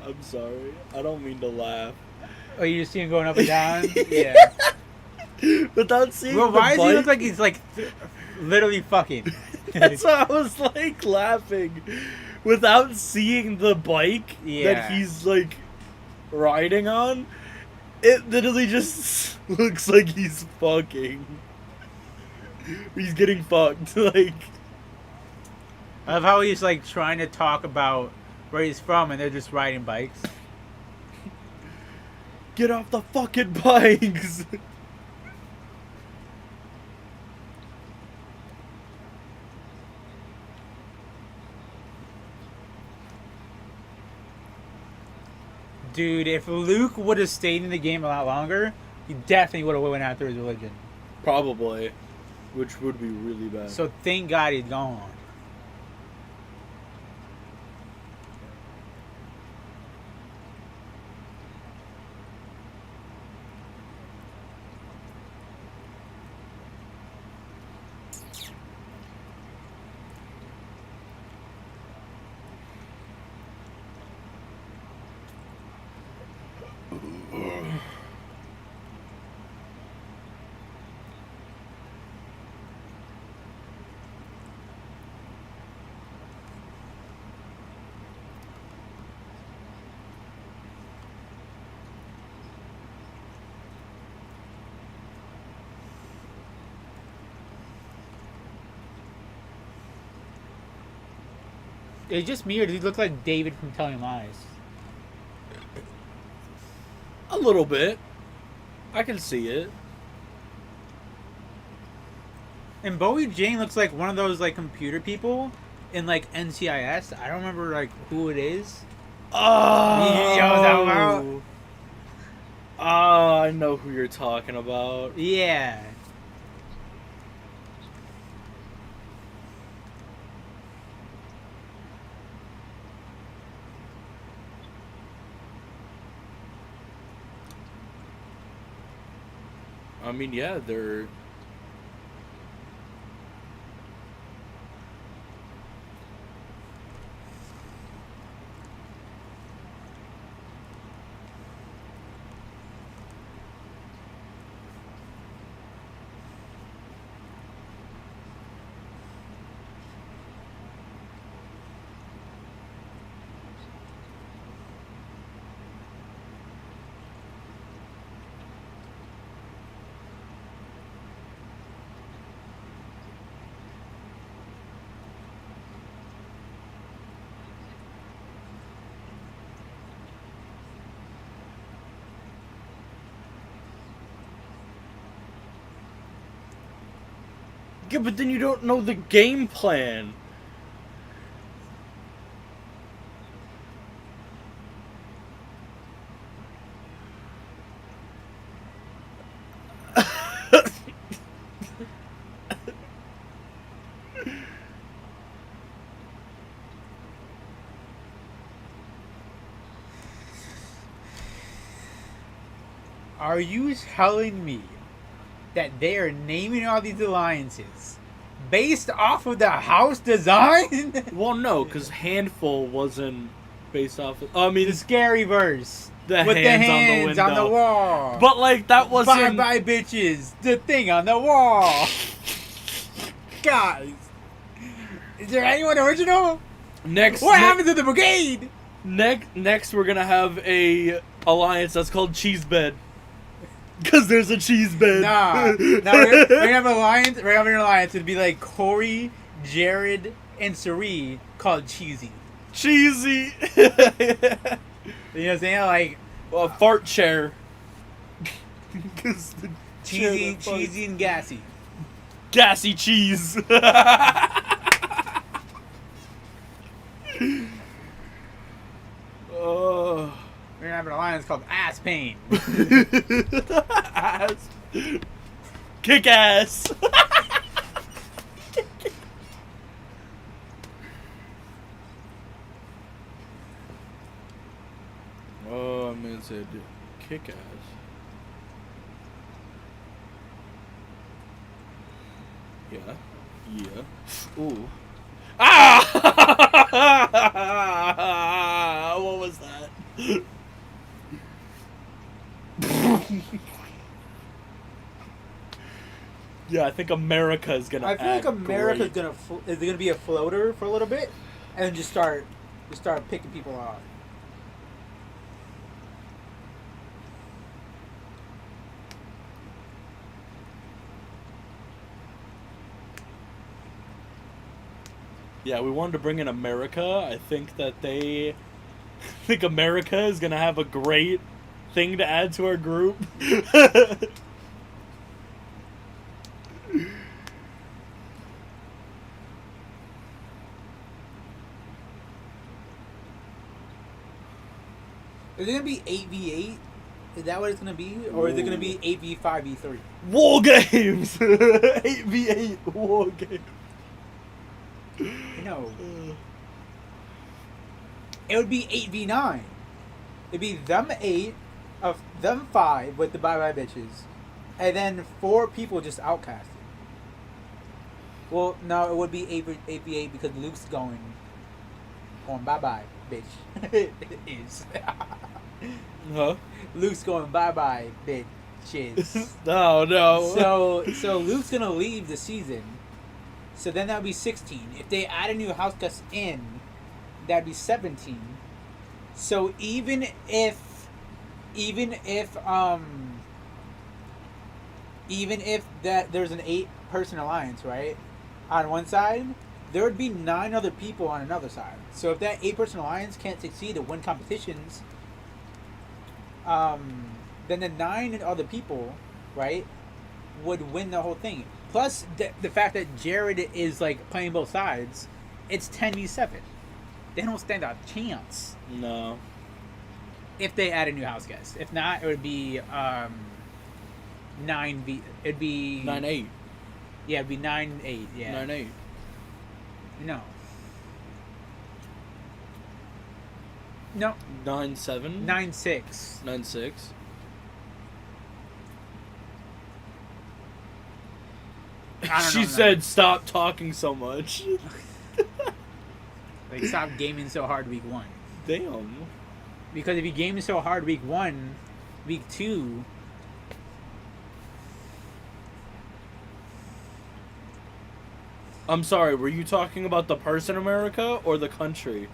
I'm sorry. I don't mean to laugh.
Oh, you just see him going up and down? Yeah.
Without seeing
Well,
the
why does he look
bike-
like he's, like, literally fucking?
That's why I was, like, laughing. Without seeing the bike
Yeah.
that he's, like, riding on, it literally just looks like he's fucking. He's getting fucked. Like,
I love how he's, like, trying to talk about where he's from and they're just riding bikes.
get off the fucking bikes!
Dude, if Luke would have stayed in the game a lot longer, he definitely would have went after his religion.
Probably. Which would be really bad.
So thank God he's gone. Is it just me, or does he look like David from Telling Lies?
A little bit. I can see it.
And Bowie Jane looks like one of those, like, computer people in, like, NCIS. I don't remember, like, who it is.
Oh!
You know what I'm talking about?
Oh, I know who you're talking about.
Yeah.
I mean, yeah, they're Yeah, but then you don't know the game plan.
Are you telling me that they are naming all these alliances based off of the house design?
Well, no, because Handful wasn't based off of... I mean,
The scary verse.
the
with
hands
the hands
on the
on the
window.
wall.
But, like, that wasn't...
Bye-bye, bitches. The thing on the wall. Guys. Is there anyone original? What happened to the brigade?
Next, we're gonna have a alliance that's called Cheese Bed. Because there's a cheese bed.
Nah, we're gonna have an alliance. We're having an alliance. It'd be like Corey, Jared, and Sari called Cheesy.
Cheesy.
You know what I'm saying? Like
a fart chair.
cheesy, and gassy.
Gassy cheese. Oh.
We're gonna have an alliance called Ass Pain.
Ass. Kick ass. Oh, I mean, said kick ass. Yeah. Yeah. Ooh. Ah! What was that? Yeah, I think America is gonna.
I feel like America's
great.
is gonna be a floater for a little bit, and then just start picking people off.
Yeah, we wanted to bring in America. I think I think America is gonna have a great thing to add to our group.
Is it gonna be 8v8? Is that what it's gonna be, or is it gonna be 8v5v3?
War games. 8v8 war games.
No. It would be 8v9. It'd be them 8 of them 5 with the bye-bye bitches, and then 4 people just outcasted. Well, no, it would be 8v8 because Luke's going bye-bye, bitch. It is.
Huh?
Luke's going bye-bye, bitches.
No.
So Luke's gonna leave the season. So then that would be 16. If they add a new house guest in, that'd be 17. So even if that there's an 8-person alliance, right? On one side, there would be 9 other people on another side. So if that 8-person alliance can't succeed to win competitions, then the 9 other people, right, would win the whole thing. Plus the fact that Jared is like playing both sides, it's 10v7. They don't stand a chance.
No.
If they add a new house guest. If not, it would be 9v. It'd be
9-8.
Yeah, it'd be 9-8. Yeah.
9-8.
No. No.
9-7.
9-6.
9-6. She said, "Stop talking so much."
Like, stop gaming so hard week 1.
Damn.
Because if you game so hard week 1, week 2.
I'm sorry. Were you talking about the person America or the country?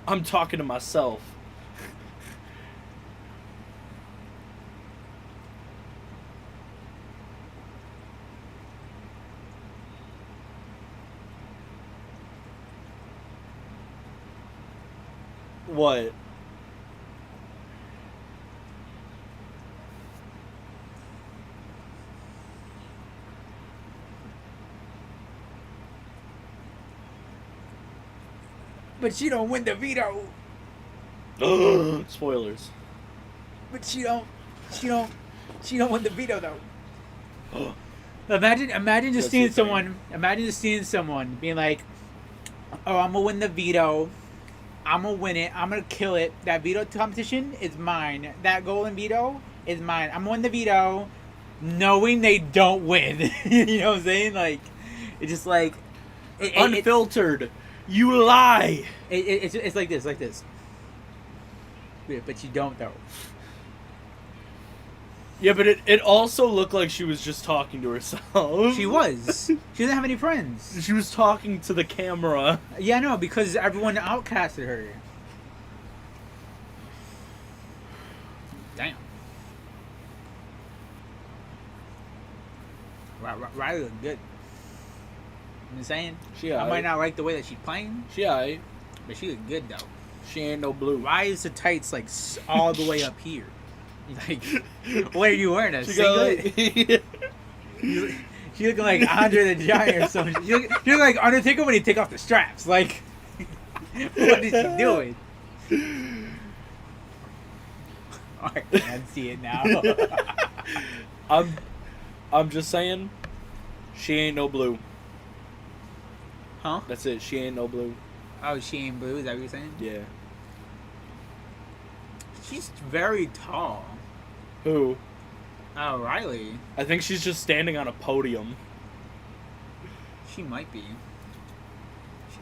I'm talking to myself. What?
But she don't win the veto.
Spoilers.
But she don't win the veto though. Imagine just seeing someone being like, "Oh, I'm gonna win the veto. I'm gonna win it. I'm gonna kill it. That veto competition is mine. That golden veto is mine. I'm gonna win the veto," knowing they don't win. You know what I'm saying? Like, it's just like
Unfiltered. You lie.
It's like this. Yeah, but you don't though.
Yeah, but it also looked like she was just talking to herself.
She was. She doesn't have any friends.
She was talking to the camera.
Yeah, no, because everyone outcasted her. Damn. Riley looked good. I'm just saying. I might not like the way that she's playing.
She aight.
But she looked good though.
She ain't no blue.
Why is the tights like all the way up here? Like, what are you wearing? A singlet? She looking like Andre the Giant or something. You look like Undertaker when he take off the straps. Like, what is she doing? I can't see it now.
I'm just saying, she ain't no blue.
Huh?
That's it. She ain't no blue.
Oh, she ain't blue? Is that what you're saying?
Yeah.
She's very tall.
Who?
Oh, Riley.
I think she's just standing on a podium.
She might be.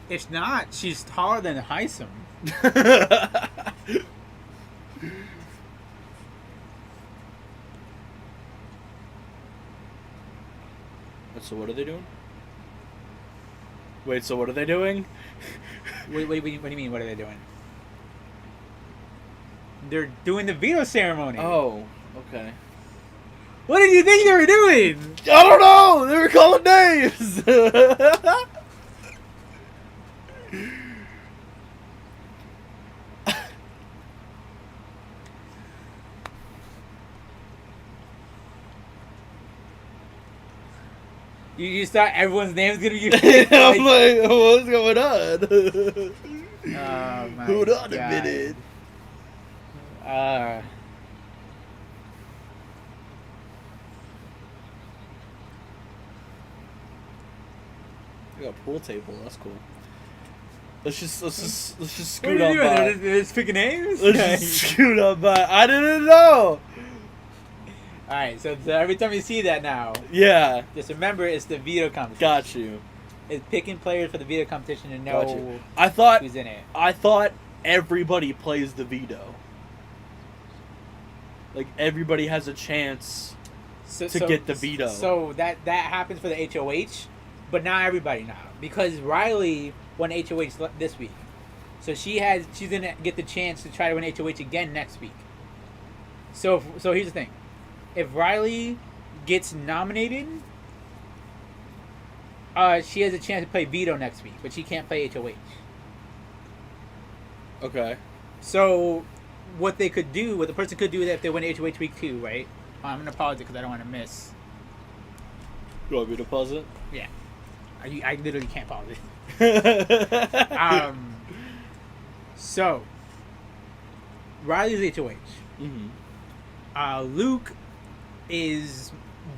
If not, she's taller than Heisem.
So what are they doing? Wait, so what are they doing?
What do you mean, what are they doing? They're doing the veto ceremony.
Oh, okay.
What did you think they were doing?
I don't know! They were calling names!
You just thought everyone's name was gonna be
I'm like, what's going on?
Oh my
Hold on
God.
a minute. We got a pool table. That's cool. Let's just scoot
what are
on
you doing?
by.
They're just picking names?
Let's just scoot on by. I didn't know.
Alright, so every time you see that now,
Yeah.
just remember it's the veto competition.
Got you.
It's picking players for the veto competition to know
Got you. I thought
who's in it.
everybody plays the veto. Like everybody has a chance to get the veto.
So that happens for the HOH, but not everybody now because Riley won HOH this week, so she's gonna get the chance to try to win HOH again next week. So here's the thing: if Riley gets nominated, she has a chance to play veto next week, but she can't play HOH.
Okay.
So what the person could do if they win HOH week 2, right? I'm gonna pause it because I don't want to miss.
You want me to pause it?
Yeah, I literally can't pause it. So Riley's HOH.
Mm-hmm.
Luke is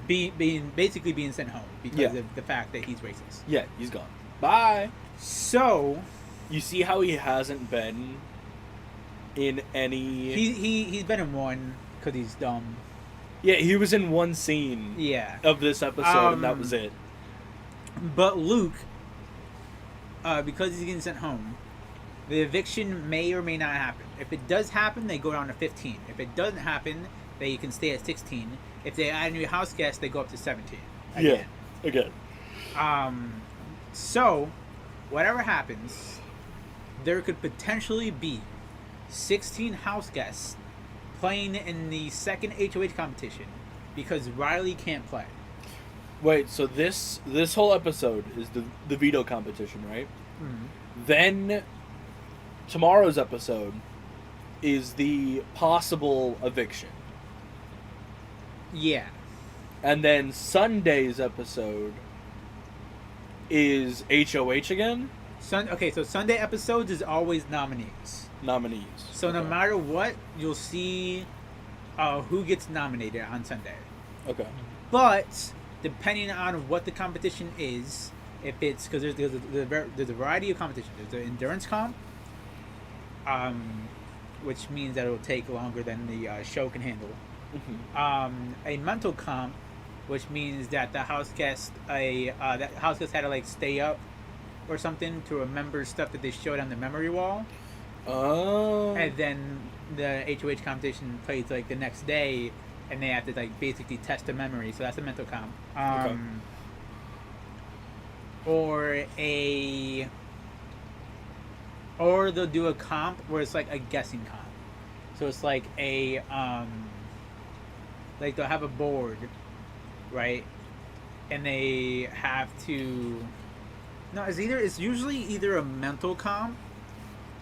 basically being sent home because of the fact that he's racist.
Yeah, he's gone. Bye.
So
you see how he hasn't been in any.
He's been in one because he's dumb.
Yeah, he was in one scene.
Yeah.
Of this episode, and that was it.
But Luke, because he's getting sent home, the eviction may or may not happen. If it does happen, they go down to 15. If it doesn't happen, they can stay at 16. If they add a new house guest, they go up to 17. Again.
Yeah. Again.
So, whatever happens, there could potentially be 16 house guests playing in the second HOH competition because Riley can't play.
Wait, so this whole episode is the veto competition, right?
Mm-hmm.
Then tomorrow's episode is the possible eviction.
Yeah.
And then Sunday's episode is HOH again?
Okay, so Sunday episodes is always nominees.
Nominees.
So no
Okay.
matter what, you'll see who gets nominated on Sunday.
Okay.
But depending on what the competition is, if it's because there's a variety of competition. There's the endurance comp, which means that it will take longer than the show can handle.
Mm-hmm.
A mental comp, which means that the house guest that house guest had to like stay up or something to remember stuff that they showed on the memory wall.
Oh.
And then the HOH competition plays like the next day, and they have to like basically test the memory. So that's a mental comp.
Okay.
Or they'll do a comp where it's like a guessing comp. So it's like a like they'll have a board, right? And they have to. No, it's usually either a mental comp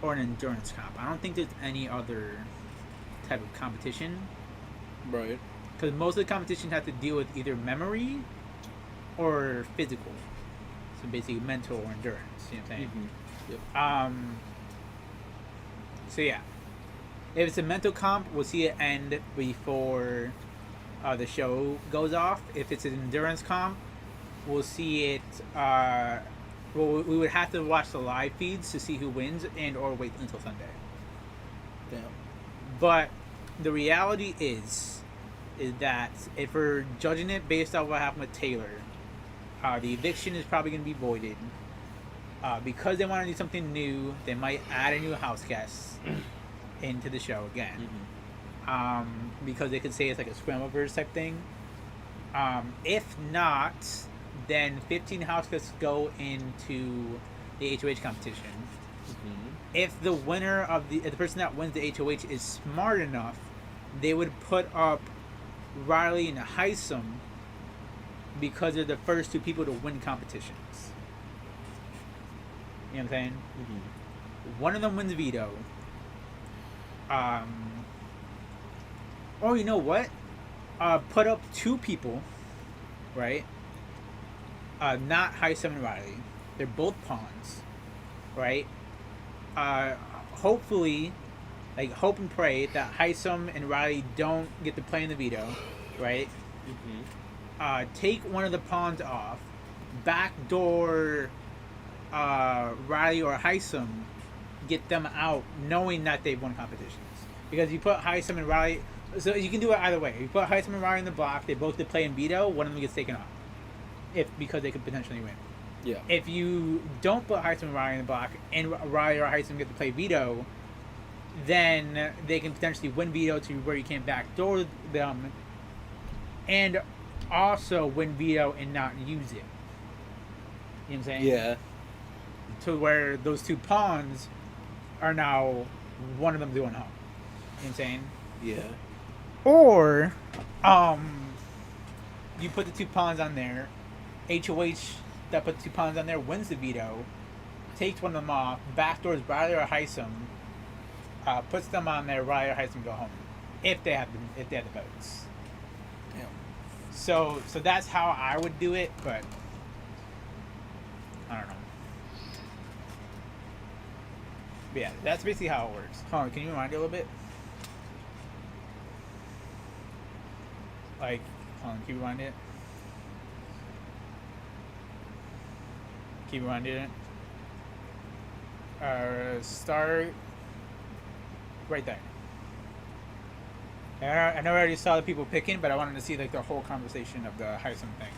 or an endurance comp. I don't think there's any other type of competition.
Right.
Because most of the competition have to deal with either memory or physical. So basically mental or endurance. You know what I'm saying?
Mm-hmm. Yep.
So yeah. If it's a mental comp, we'll see it end before the show goes off. If it's an endurance comp, we'll see it. We would have to watch the live feeds to see who wins and or wait until Sunday.
Damn.
But the reality is that if we're judging it based on what happened with Taylor, the eviction is probably going to be voided. Because they want to do something new, they might add a new house guest into the show again.
Mm-hmm.
Because they could say it's like a Scrambleverse type thing. If not, then 15 house guests go into the HOH competition.
Mm-hmm.
If the winner of the person that wins the HOH is smart enough, they would put up Riley and Heisem because they're the first two people to win competitions. You know what I'm saying?
Mm-hmm.
One of them wins veto. Or you know what? Put up two people, right? Not Heisem and Riley. They're both pawns, right? Hopefully, like hope and pray that Heisem and Riley don't get to play in the veto, right?
Mm-hmm.
Take one of the pawns off, backdoor Riley or Heisem, get them out, knowing that they've won competitions. Because you put Heisem and Riley, so you can do it either way. If you put Heisem and Riley in the block, they both did play in veto, one of them gets taken off, because they could potentially win.
Yeah.
If you don't put Heisem and Riley in the block, and Riley or Heisem get to play veto, then they can potentially win veto to where you can't backdoor them, and also win veto and not use it. You know what I'm saying?
Yeah.
To where those two pawns are now one of them doing home. You know what I'm saying?
Yeah.
Or, you put the two pawns on there. HOH that put the two pawns on there wins the veto, takes one of them off, backdoors Riley or Heisem, puts them on there. Riley or Heisem go home if they have the votes.
Damn.
So that's how I would do it, but I don't know. But yeah, that's basically how it works. Hold on, can you rewind it a little bit? Like, hold on, keep rewinding it. Keep rewinding it. Start right there. I know I already saw the people picking, but I wanted to see like the whole conversation of the Heisem thing.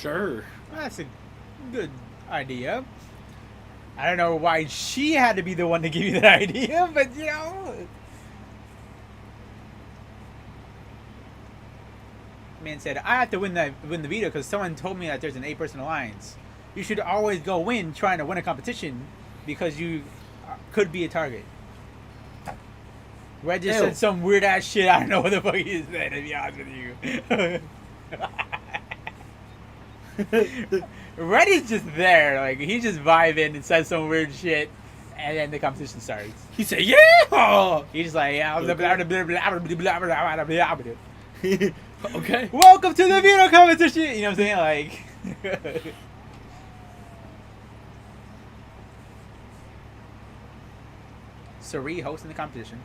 Sure.
That's a good idea. I don't know why she had to be the one to give you that idea, but you know. Man said, I have to win the veto because someone told me that there's an 8-person alliance. You should always go in trying to win a competition because you could be a target. Red just said some weird ass shit. I don't know what the fuck he said, to be honest with you. Red is just there. Like, he's just vibing and says some weird shit. And then the competition starts.
He said, yeah!
He's just like, yeah.
Okay.
Welcome to the veto competition! You know what I'm saying? Like. Sari hosting the competition.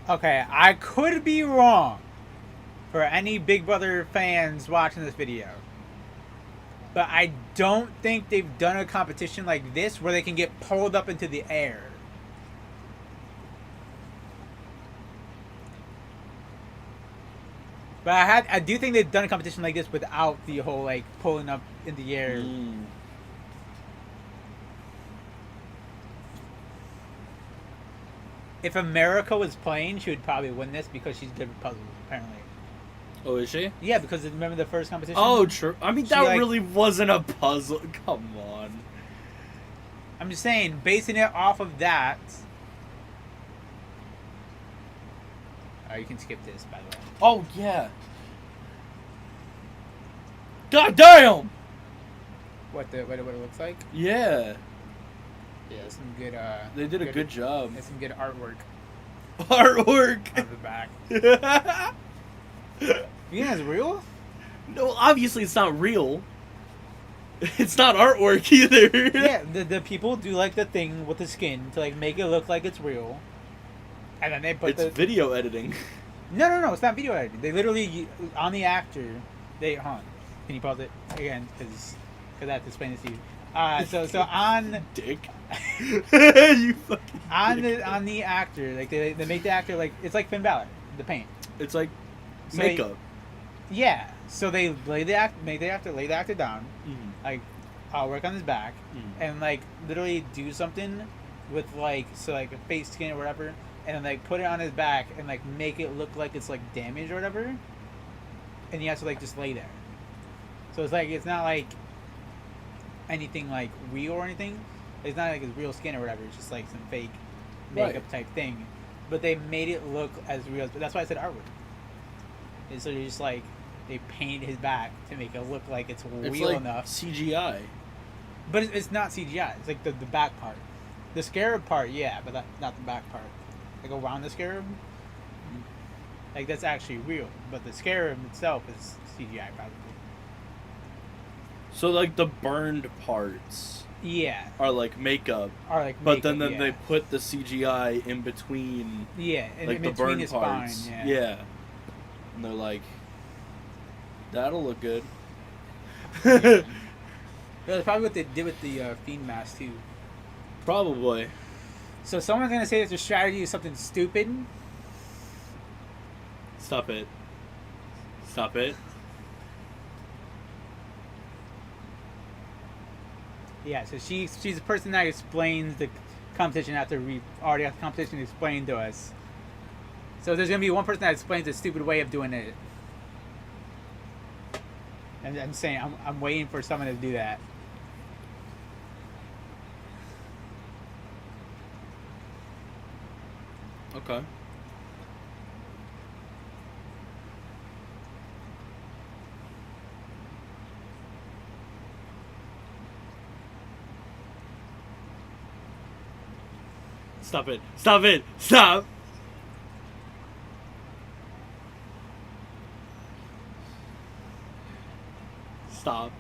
Okay, I could be wrong for any Big Brother fans watching this video. But I don't think they've done a competition like this where they can get pulled up into the air. But I do think they've done a competition like this without the whole like pulling up in the air. If America was playing, she would probably win this because she's good with puzzles, apparently.
Oh, is she?
Yeah, because remember the first competition?
Oh, true. I mean, that
like,
really wasn't a puzzle. Come on.
I'm just saying, basing it off of that. Oh, you can skip this, by the way.
Oh, yeah. God damn!
What it looks like?
Yeah.
Yeah, some good.
They did a good job.
There's some good artwork.
Artwork.
On the back. You think that's real?
No, obviously it's not real. It's not artwork either.
Yeah, the people do like the thing with the skin to like make it look like it's real, and then they put
it's video editing.
No, it's not video editing. They literally on the actor. Hold on. Can you pause it again? Because I have to explain this to you. So on
Dick. You fucking
on the actor, like they make the actor like it's like Finn Balor, the paint.
It's like
So
makeup.
Yeah. So they make the actor lay the actor down, like work on his back, and like literally do something with like a face skin or whatever, and then like put it on his back and like make it look like it's like damaged or whatever, and he has to like just lay there. So it's like it's not like anything like real or anything. It's not like his real skin or whatever. It's just like some fake makeup type thing. But they made it look as real. But that's why I said artwork. And so they're just like they painted his back to make it look like it's real
like
enough.
CGI.
But it's not CGI. It's like the back part. The scarab part, yeah, but not the back part. Like around the scarab. Like that's actually real. But the scarab itself is CGI probably.
So like the burned parts.
Yeah.
Are like makeup. But then they put the CGI in between.
Yeah,
like
in
the
between
burned
his
parts.
spine.
Yeah. And they're like, that'll look good.
Yeah. That's probably what they did with the Fiend mask too.
Probably.
So someone's gonna say that their strategy is something stupid.
Stop it. Stop it.
Yeah, so she's the person that explains the competition after we already have the competition explained to us. So there's gonna be one person that explains the stupid way of doing it. And I'm saying I'm waiting for someone to do that.
Okay. Stop it. Stop it. Stop. Stop.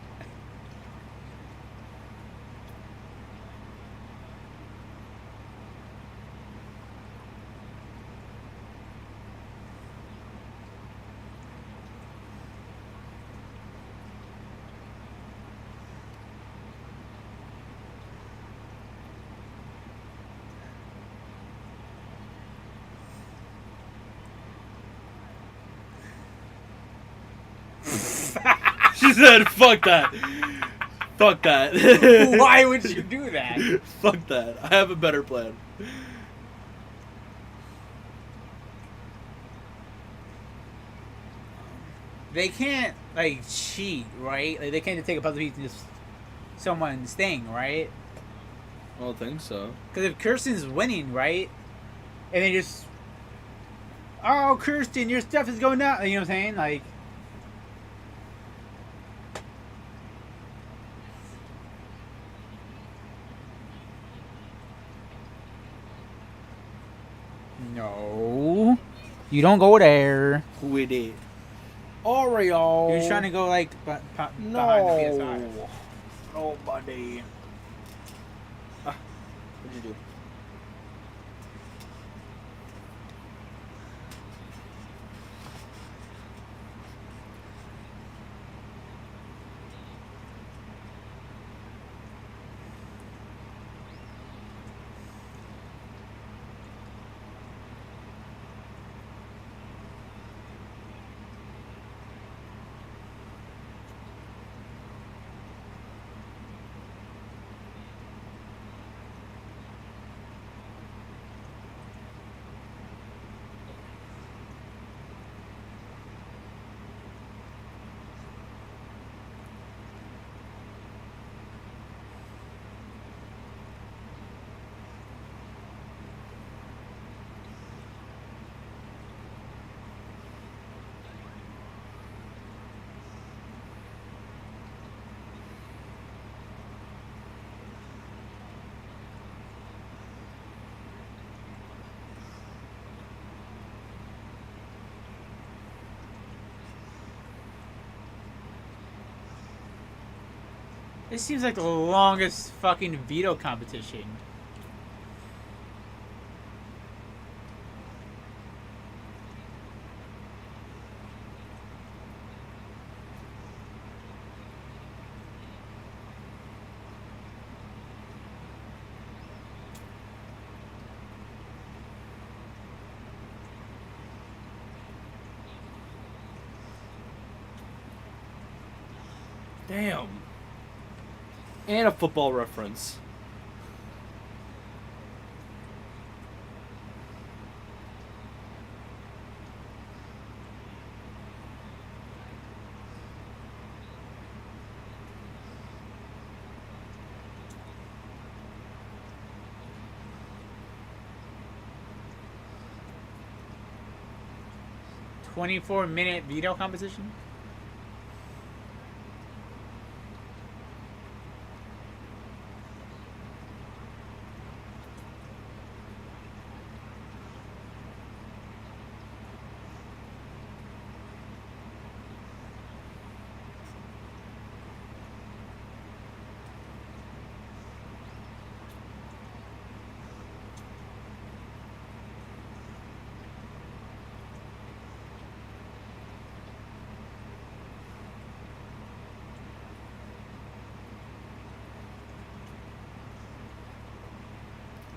She said, fuck that. Fuck that.
Why would you do that?
Fuck that. I have a better plan.
They can't, like, cheat, right? Like, they can't just take a puzzle piece and just someone's thing, right?
I don't think so.
Because if Kirsten's winning, right? And they just... Oh, Kirsten, your stuff is going down. You know what I'm saying? Like... No. You don't go there.
With it. Oreo.
You're trying to go, like, behind the PSI.
Nobody. What'd you do?
This seems like the longest fucking veto competition.
Damn. And a football reference.
"24-minute veto competition."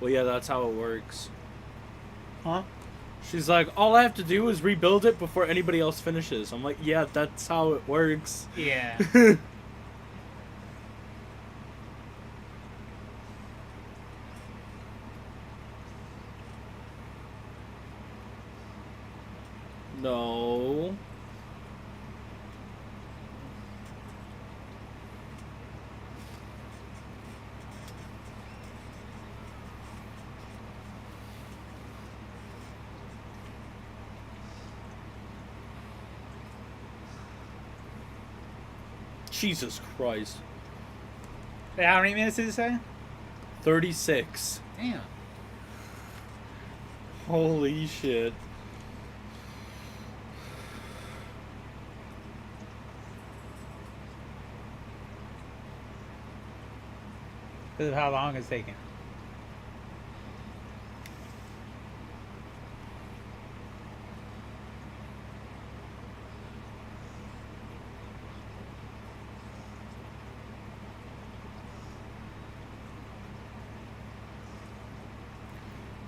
Well, yeah, that's how it works.
Huh?
She's like, all I have to do is rebuild it before anybody else finishes. I'm like, yeah, that's how it works.
Yeah.
No. Jesus Christ.
Wait, how many minutes did it say?
36.
Damn.
Holy shit.
because of how long it's taken.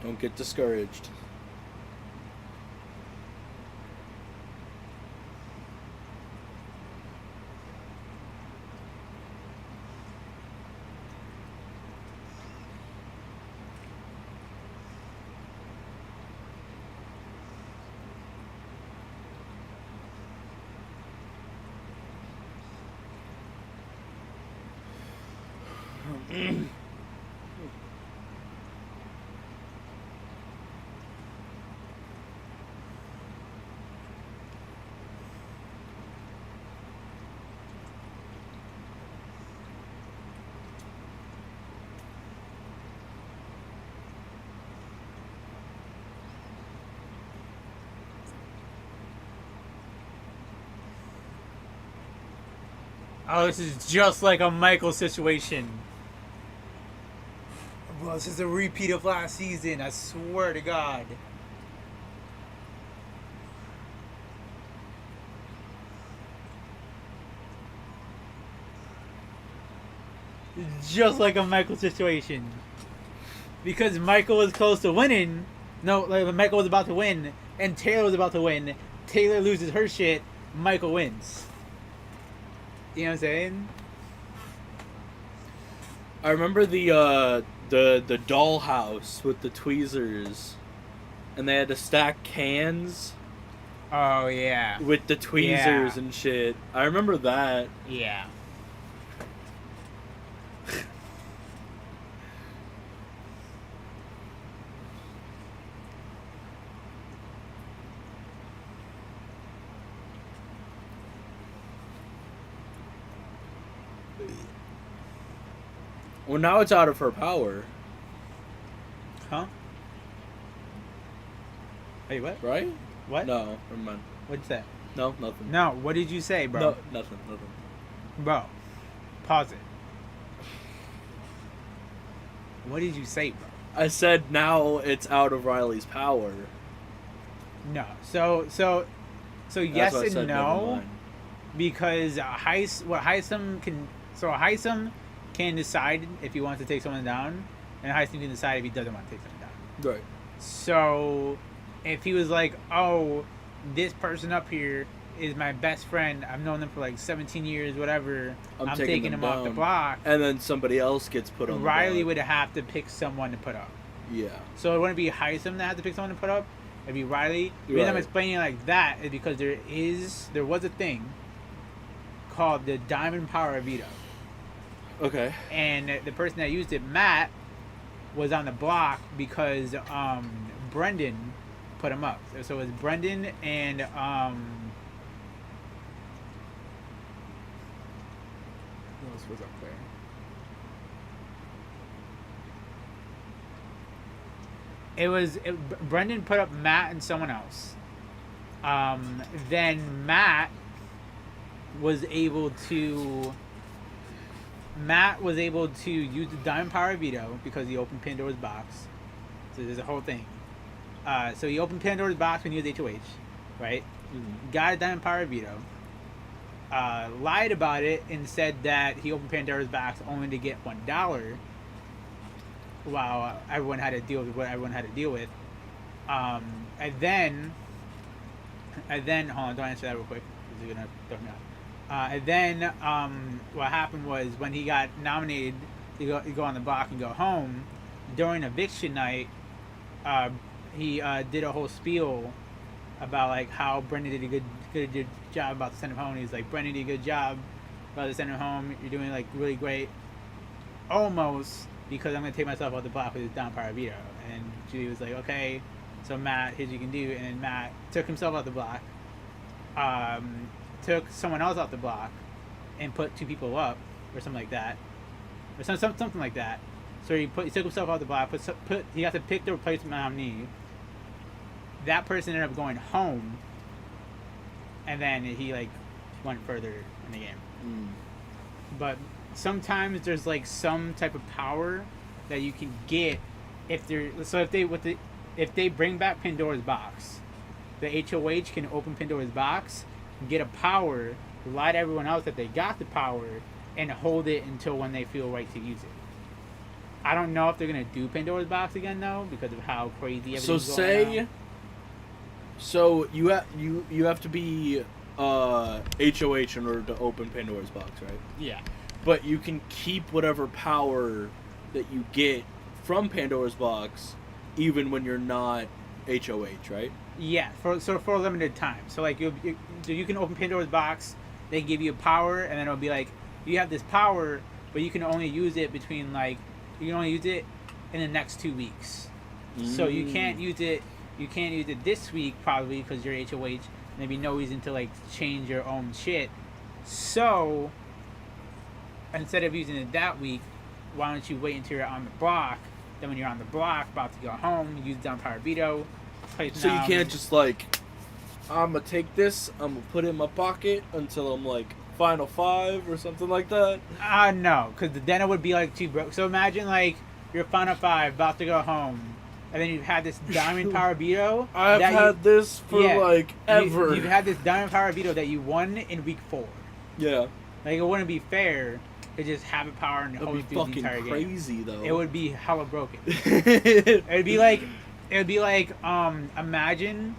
Don't get discouraged.
Oh, this is just like a Michael situation. Well, this is a repeat of last season. I swear to God. Just like a Michael situation. Because Michael was close to winning. No, like Michael was about to win, and Taylor was about to win. Taylor loses her shit. Michael wins. You know what I'm saying?
I remember the dollhouse with the tweezers, and they had to stack cans
Oh yeah.
with the tweezers and shit. I remember that.
Yeah.
Well, now it's out of her power,
Huh? Wait, what?
right?
What?
No, never mind.
What'd you say?
No, nothing.
No, what did you say, bro?
No, nothing.
Bro, pause it. What did you say, bro?
I said now it's out of Riley's power.
No. So
That's
yes
what I
and
said, never
no,
mind.
because Heisem can decide if he wants to take someone down, and Heisem can decide if he doesn't want to take someone down.
Right.
So if he was like, oh, this person up here is my best friend, I've known them for like 17 years, whatever, I'm taking
them
him off the
down.
block,
And then somebody else gets put on
Riley
the block.
would have to pick someone to put up.
Yeah.
So it wouldn't be Heisem that had to pick someone to put up. It'd be Riley. The reason I'm
Right.
explaining it like that is because there was a thing called the Diamond Power Veto.
Okay.
And the person that used it, Matt, was on the block because Brendan put him up. So it was Brendan and who else was up there? Brendan put up Matt and someone else. Then Matt was able to use the Diamond Power Veto because he opened Pandora's box. So there's a whole thing. So he opened Pandora's box when he was HOH, right?
Mm-hmm.
Got a Diamond Power Veto. Lied about it and said that he opened Pandora's box only to get $1. While everyone had to deal with what everyone had to deal with. And then hold on, don't answer that real quick because you're gonna throw me off. And then what happened was when he got nominated to go on the block and go home, during eviction night, he did a whole spiel about like how Brendan did a good job about to send him home. He's like, Brendan did a good job about to send him home. You're doing like really great. Almost, because I'm gonna take myself off the block with his down power veto. And Julie was like, okay, so Matt, here's what you can do. And then Matt took himself off the block, took someone else off the block, and put two people up, or something like that, or something like that. So he took himself off the block, he got to pick the replacement nominee. That person ended up going home, and then he like went further in the game.
Mm.
But sometimes there's like some type of power that you can get if they bring back Pandora's box, the HOH can open Pandora's box, get a power, lie to everyone else that they got the power, and hold it until when they feel right to use it. I don't know if they're gonna do Pandora's box again though, because of how crazy everything's going on.
So you have to be HOH in order to open Pandora's box, right?
Yeah.
But you can keep whatever power that you get from Pandora's box, even when you're not HOH, right?
Yeah, for a limited time. So like you can open Pandora's box, they give you a power, and then it'll be like you have this power, but you can only use it between like you can only use it in the next 2 weeks. So you can't use it. You can't use it this week probably because you're HOH. There'd be no reason to like change your own shit. So instead of using it that week, why don't you wait until you're on the block? Then when you're on the block, about to go home, use down power veto.
So you can't just like, I'm gonna take this, I'm gonna put it in my pocket until I'm like final 5 or something like that.
No, because then it would be like too broke. So imagine like you're final 5, about to go home, and then you've had this diamond power veto.
I've had this for like ever.
You've had this diamond power veto that you won in week 4.
Yeah.
Like it wouldn't be fair to just have a power and hold it through the entire game.
Crazy though.
It would be hella broken. It'd be like imagine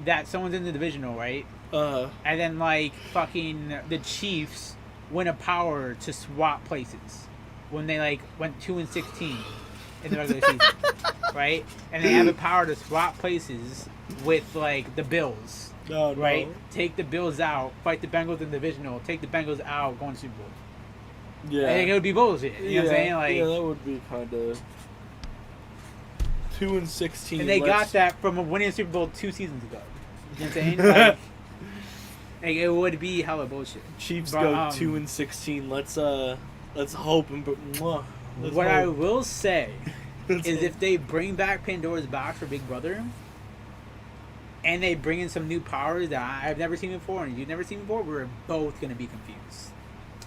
that someone's in the divisional, right? And then like fucking the Chiefs win a power to swap places when they like went 2-16 in the regular season, right? And they have a power to swap places with like the Bills, right? Take the Bills out, fight the Bengals in the divisional, take the Bengals out, go to Super Bowl.
Yeah,
I think it would be bullshit. You know what I'm saying? Like,
yeah, that would be kind of 2-16.
And they got that from winning a Super Bowl 2 seasons ago. You know what I'm saying? Like, it would be hella bullshit.
Chiefs go 2-16. Let's hope and
what I will say is if they bring back Pandora's box for Big Brother, and they bring in some new powers that I've never seen before and you've never seen before, we're both gonna be confused.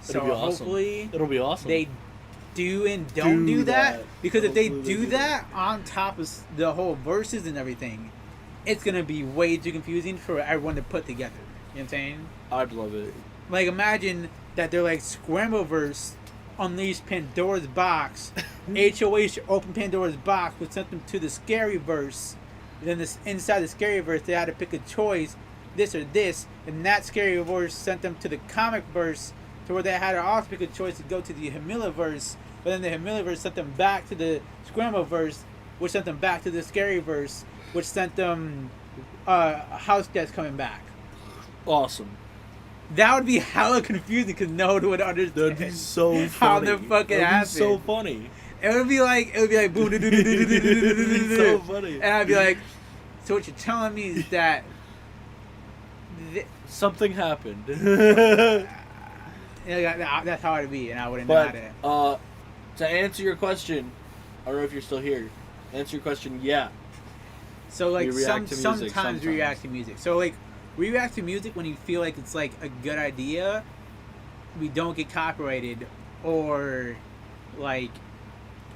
So hopefully
it'll be awesome.
They do and don't do that, because if they do that on top of the whole verses and everything, it's gonna be way too confusing for everyone to put together. You know what I'm saying?
I'd love it.
Like imagine that they're like Scrambleverse unleashed Pandora's box, HOH opened Pandora's box, which sent them to the Scary Verse. Then this inside the Scary Verse, they had to pick a choice, this or this, and that Scary Verse sent them to the Comic Verse, to where they had to also pick a choice to go to the Hamillaverse, but then the Hamillaverse sent them back to the Scrambleverse, which sent them back to the Scary Verse, which sent them House Guest coming back.
Awesome.
That would be hella confusing because no one would understand.
That'd be so funny.
How the fuck it happened.
So funny.
It would be like boom,
so funny.
And I'd be like, so what you're telling me is that
something happened.
That's how it'd be, and I wouldn't know how to.
To answer your question, I don't know if you're still here. Answer your question, yeah.
So like sometimes we react to music. So like we react to music when you feel like it's like a good idea. We don't get copyrighted, or like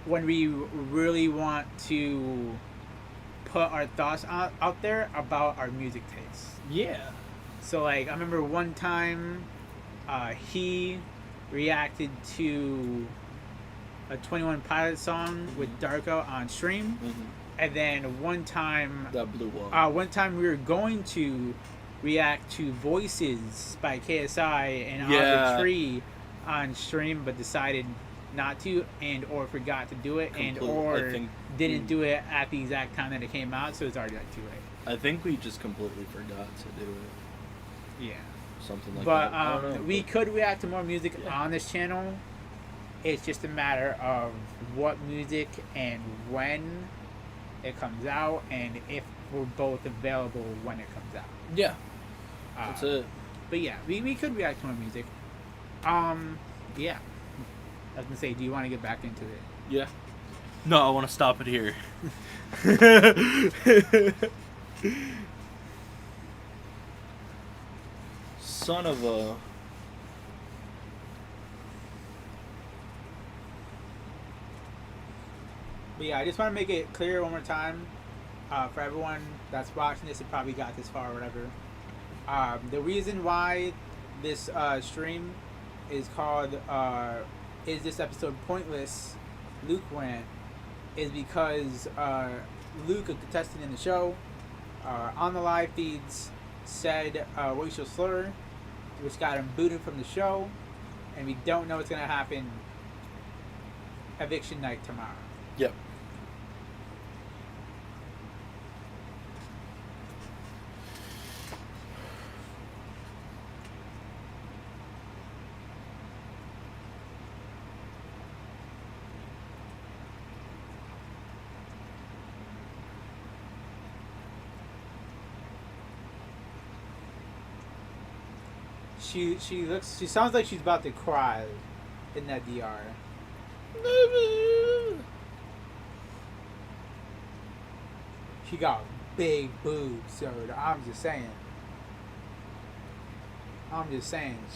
when we really want to put our thoughts out there about our music tastes.
Yeah.
So like I remember one time he reacted to a 21 Pilots song with Darko on stream. And then one time
that blew up.
One time we were going to react to Voices by KSI and On the Tree on stream, but decided not to, and or forgot to do it, and or didn't do it at the exact time that it came out, so it's already like too late.
I think we just completely forgot to do it.
Yeah.
Something like
that.
But
we could react to more music on this channel. It's just a matter of what music and when it comes out, and if we're both available when it comes out.
Yeah. That's it.
But yeah, we could react to more music. Yeah. I was gonna say, do you want to get back into it?
Yeah. No, I want to stop it here. Son of a...
But yeah, I just want to make it clear one more time for everyone that's watching this and probably got this far or whatever. The reason why this stream is called Is This Episode Pointless? Luke Rant is because Luke, a contestant in the show, on the live feeds said racial slur, which got him booted from the show, and we don't know what's going to happen eviction night tomorrow.
Yep.
She sounds like she's about to cry in that DR. She got big boobs, so I'm just saying.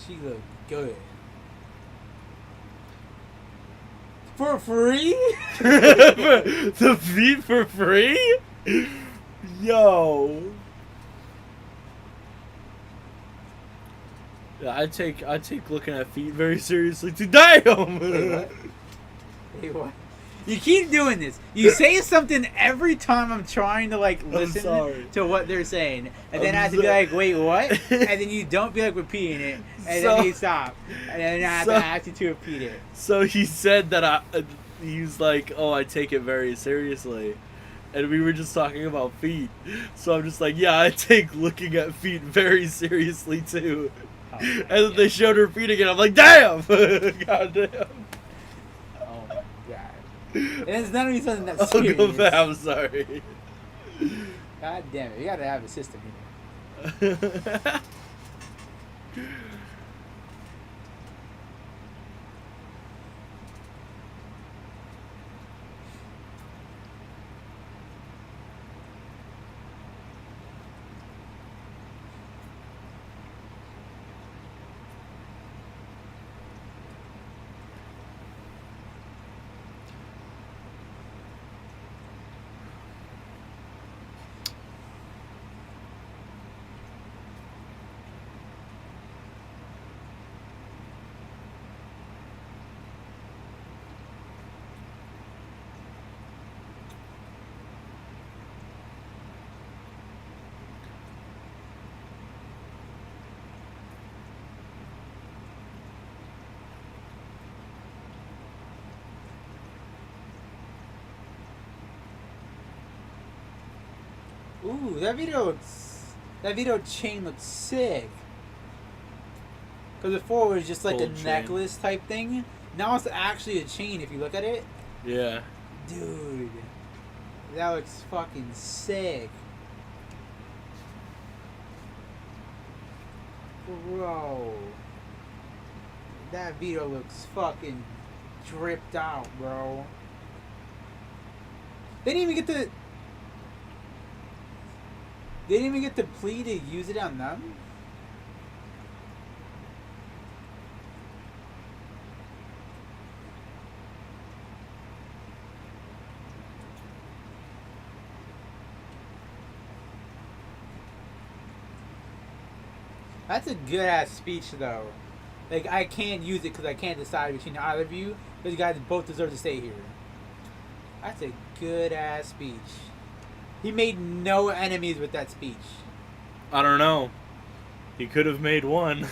She looked good. For free?
The feet for free? Yo. Yeah, I take looking at feet very seriously too. Damn.
Hey, what? You keep doing this. You say something every time I'm trying to like listen to what they're saying, and then I have to be like, "Wait, what?" And then you don't be like repeating it, and then you stop, and then I have to ask you to repeat it.
So he said that he's like, "Oh, I take it very seriously," and we were just talking about feet. So I'm just like, "Yeah, I take looking at feet very seriously too." Oh, and then they showed her feet again. I'm like, "Damn, god damn."
Oh my god. And it's not even something that's serious.
I'll go back. I'm sorry.
God damn it. You gotta have a system here. Ooh, that video chain looks sick. Because before it was just like
Gold
a
chain.
necklace type thing. Now it's actually a chain if you look at it.
Yeah.
Dude, that looks fucking sick. Bro, that video looks fucking dripped out, bro. They didn't even get the plea to use it on them? That's a good ass speech though. Like, I can't use it because I can't decide between either of you. But you guys both deserve to stay here. That's a good ass speech. He made no enemies with that speech.
I don't know. He could have made one.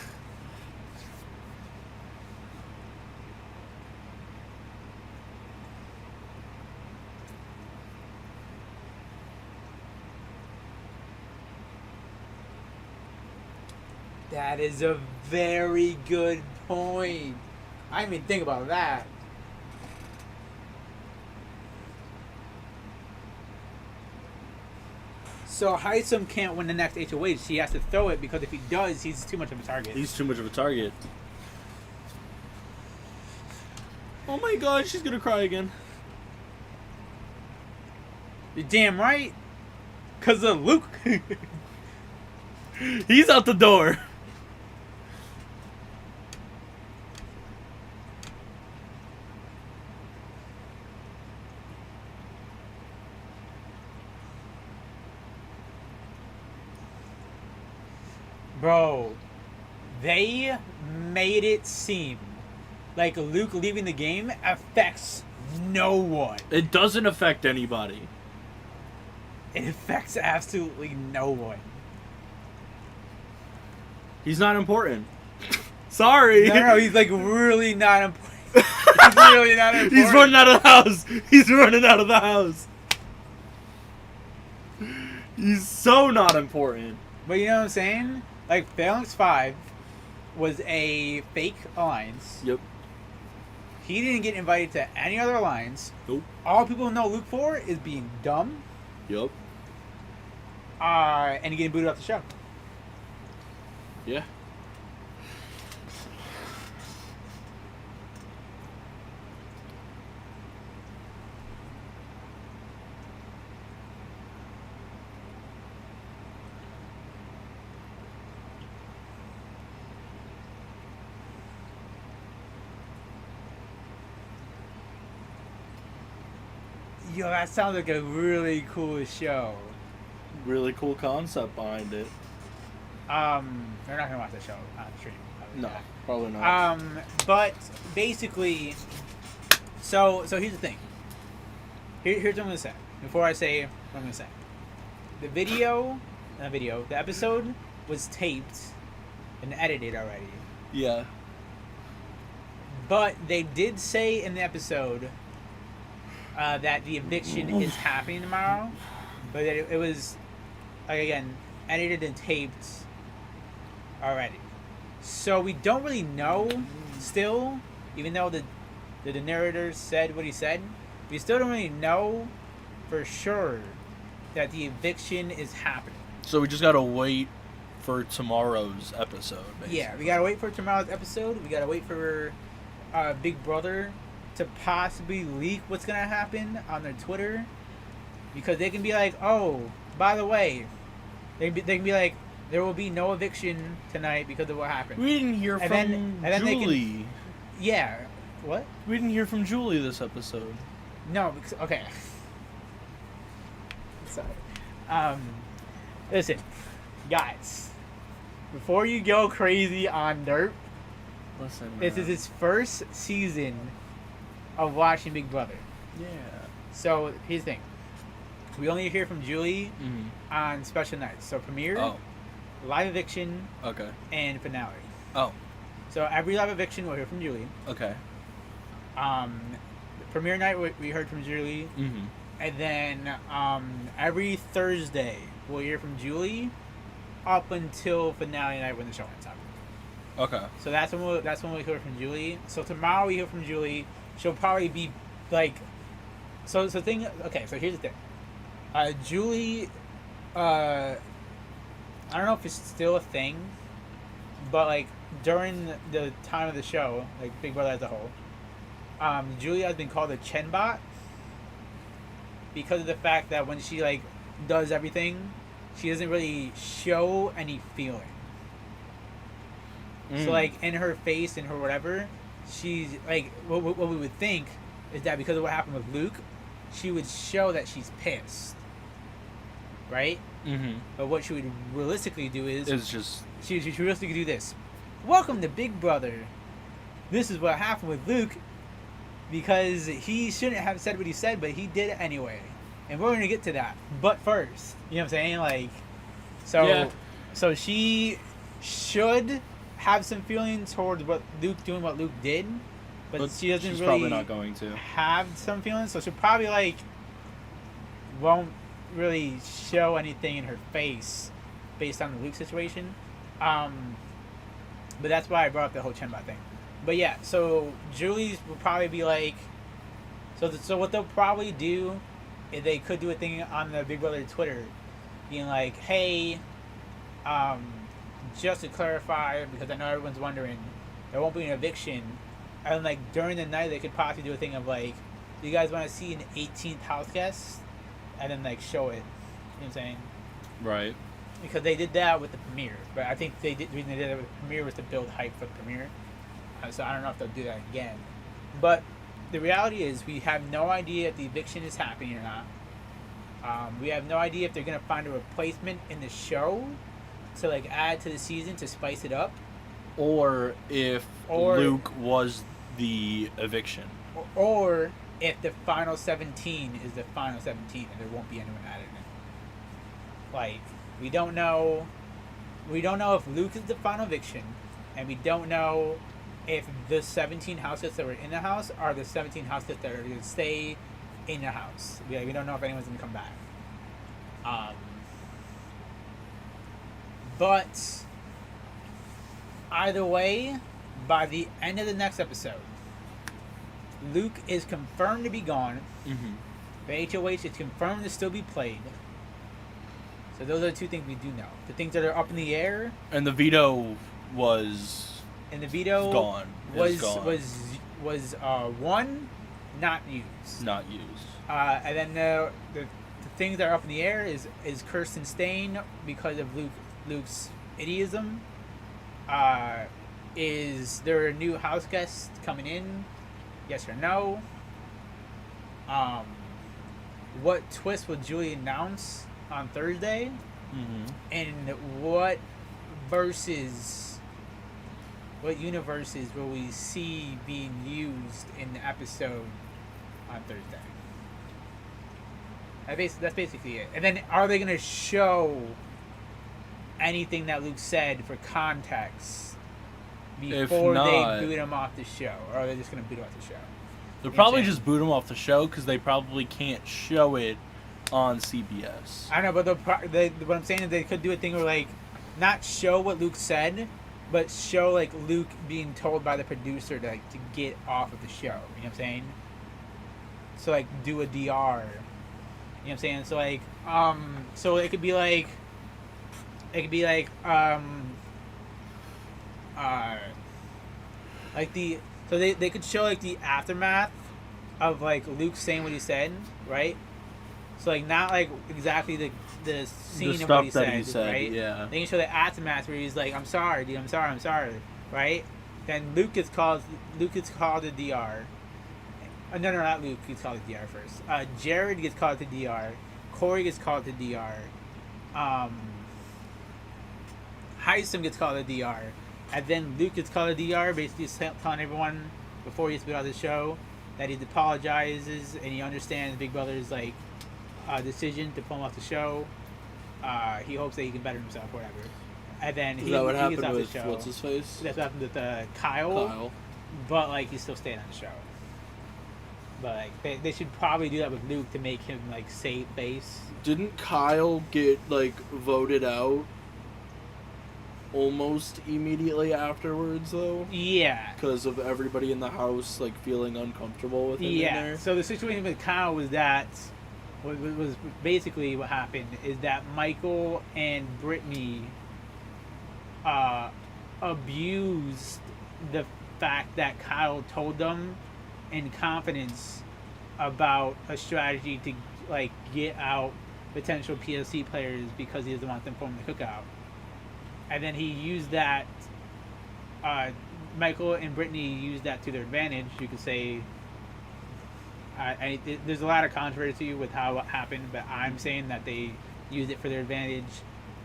That is a very good point. I didn't even think about that. So Heisum can't win the next HOH. He has to throw it because if he does, he's too much of a target.
He's too much of a target. Oh my god, she's gonna cry again.
You're damn right. Cause of Luke.
He's out the door.
Bro, they made it seem like Luke leaving the game affects no one.
It doesn't affect anybody.
It affects absolutely no one.
He's not important. Sorry.
No, he's like really not important. He's really not important.
He's running out of the house. He's running out of the house. He's so not important.
But you know what I'm saying? Like, Phalanx 5 was a fake alliance.
Yep.
He didn't get invited to any other alliance.
Nope.
All people know Luke for is being dumb.
Yep.
And getting booted off the show.
Yeah.
Yo, that sounds like a really cool show.
Really cool concept behind it.
They're not gonna watch the show on stream.
No, probably not.
But basically, so here's the thing. Here's what I'm gonna say. Before I say what I'm gonna say, the episode was taped and edited already.
Yeah.
But they did say in the episode that the eviction is happening tomorrow, but that it was, like, again, edited and taped already. So we don't really know still, even though the narrator said what he said, we still don't really know for sure that the eviction is happening.
So we just gotta wait for tomorrow's episode, basically.
Yeah, we gotta wait for tomorrow's episode. We gotta wait for Big Brother to possibly leak what's gonna happen on their Twitter, because they can be like, oh, by the way, they can be like, there will be no eviction tonight because of what happened.
We didn't hear
And
from
then they can-
Julie.
Yeah. What?
We didn't hear from Julie this episode.
No. Because, okay. Sorry. Listen, guys. Before you go crazy on Derp,
Listen,
this is his first season of watching Big Brother.
Yeah.
So here's the thing: we only hear from Julie
Mm-hmm.
on special nights. So premiere,
Oh.
live eviction,
Okay.
and finale.
Oh.
So every live eviction we'll hear from Julie.
Okay.
Premiere night we heard from Julie,
Mm-hmm.
and then every Thursday we'll hear from Julie up until finale night when the show ends up.
Okay.
So that's when we hear from Julie. So tomorrow we hear from Julie. She'll probably be like, so thing. Okay, so here's the thing. Julie, I don't know if it's still a thing, but like during the time of the show, like Big Brother as a whole, Julie has been called a Chenbot because of the fact that when she like does everything, she doesn't really show any feeling. So like in her face and her whatever, she's like what we would think is that because of what happened with Luke, she would show that she's pissed, right?
Mm-hmm.
But what she would realistically do is
It's just
she realistically do this. Welcome to Big Brother. This is what happened with Luke because he shouldn't have said what he said, but he did it anyway. And we're gonna get to that. But first, you know what I'm saying? Like, so
Yeah.
so she should have some feelings towards what Luke doing what Luke did, but she doesn't
she's
really
probably not going to.
have some feelings, so she'll probably like won't really show anything in her face based on the Luke situation. But that's why I brought up the whole Chenbot thing. But yeah, so Julie's will probably be like, so what they'll probably do is they could do a thing on the Big Brother Twitter, being like, hey, just to clarify, because I know everyone's wondering, there won't be an eviction. And like during the night, they could possibly do a thing of like, do you guys want to see an 18th house guest? And then like show it. You know what I'm saying?
Right.
Because they did that with the premiere, but I think the reason they did that with the premiere was to build hype for the premiere. So I don't know if they'll do that again. But the reality is, we have no idea if the eviction is happening or not. We have no idea if they're gonna find a replacement in the show, to like add to the season to spice it up,
Or if
Or-
Luke was the eviction.
or if the final 17 is the final 17 and there won't be anyone added in. Like, we don't know if Luke is the final eviction, and we don't know if the 17 house guests that were in the house are the 17 house guests that are going to stay in the house. We don't know if anyone's going to come back. But either way, by the end of the next episode, Luke is confirmed to be gone.
Mm-hmm.
The HOH is confirmed to still be played. So those are the two things we do know. The things that are up in the air,
And the veto was
and the veto
gone.
was
Gone.
was one, not used.
Not used.
And then the things that are up in the air is Kirsten staying because of Luke's idiotism. Is there a new house guest coming in? Yes or no? What twist will Julie announce on Thursday?
Mm-hmm.
And what universes will we see being used in the episode on Thursday? That's basically it. And then are they going to show anything that Luke said for context before
not,
they boot him off the show? Or are they just going to boot him off the show?
They'll
You
probably
know what I'm
just boot him off the show because they probably can't show it on CBS.
I know, but what I'm saying is they could do a thing where, like, not show what Luke said, but show, like, Luke being told by the producer to get off of the show. You know what I'm saying? So, like, do a DR. You know what I'm saying? So, like, so it could be like, so they could show, like, the aftermath of, like, Luke saying what he said, right? So, like, not, like, exactly the scene of what he said, right?
Yeah.
They can show the aftermath where he's like, I'm sorry, dude, I'm sorry, right? Then Luke gets called to DR. No, not Luke gets called to DR first. Jared gets called to DR. Corey gets called to DR. Heisem gets called to DR. And then Luke gets called to DR, basically telling everyone before he gets put on the show that he apologizes and he understands Big Brother's, like, decision to pull him off the show. He hopes that he can better himself, whatever. And then he gets off the show.
What's his face?
That's what happened with Kyle. But, like, he's still staying on the show. But, like, they should probably do that with Luke to make him, like, safe base.
Didn't Kyle get, like, voted out almost immediately afterwards, though?
Yeah.
Because of everybody in the house, like, feeling uncomfortable with him in there?
So the situation with Kyle was that was basically what happened is that Michael and Brittany abused the fact that Kyle told them in confidence about a strategy to, like, get out potential PLC players because he doesn't want them forming the cookout. And then he used that, Michael and Brittany used that to their advantage, you could say. There's a lot of controversy with how it happened, but I'm saying that they used it for their advantage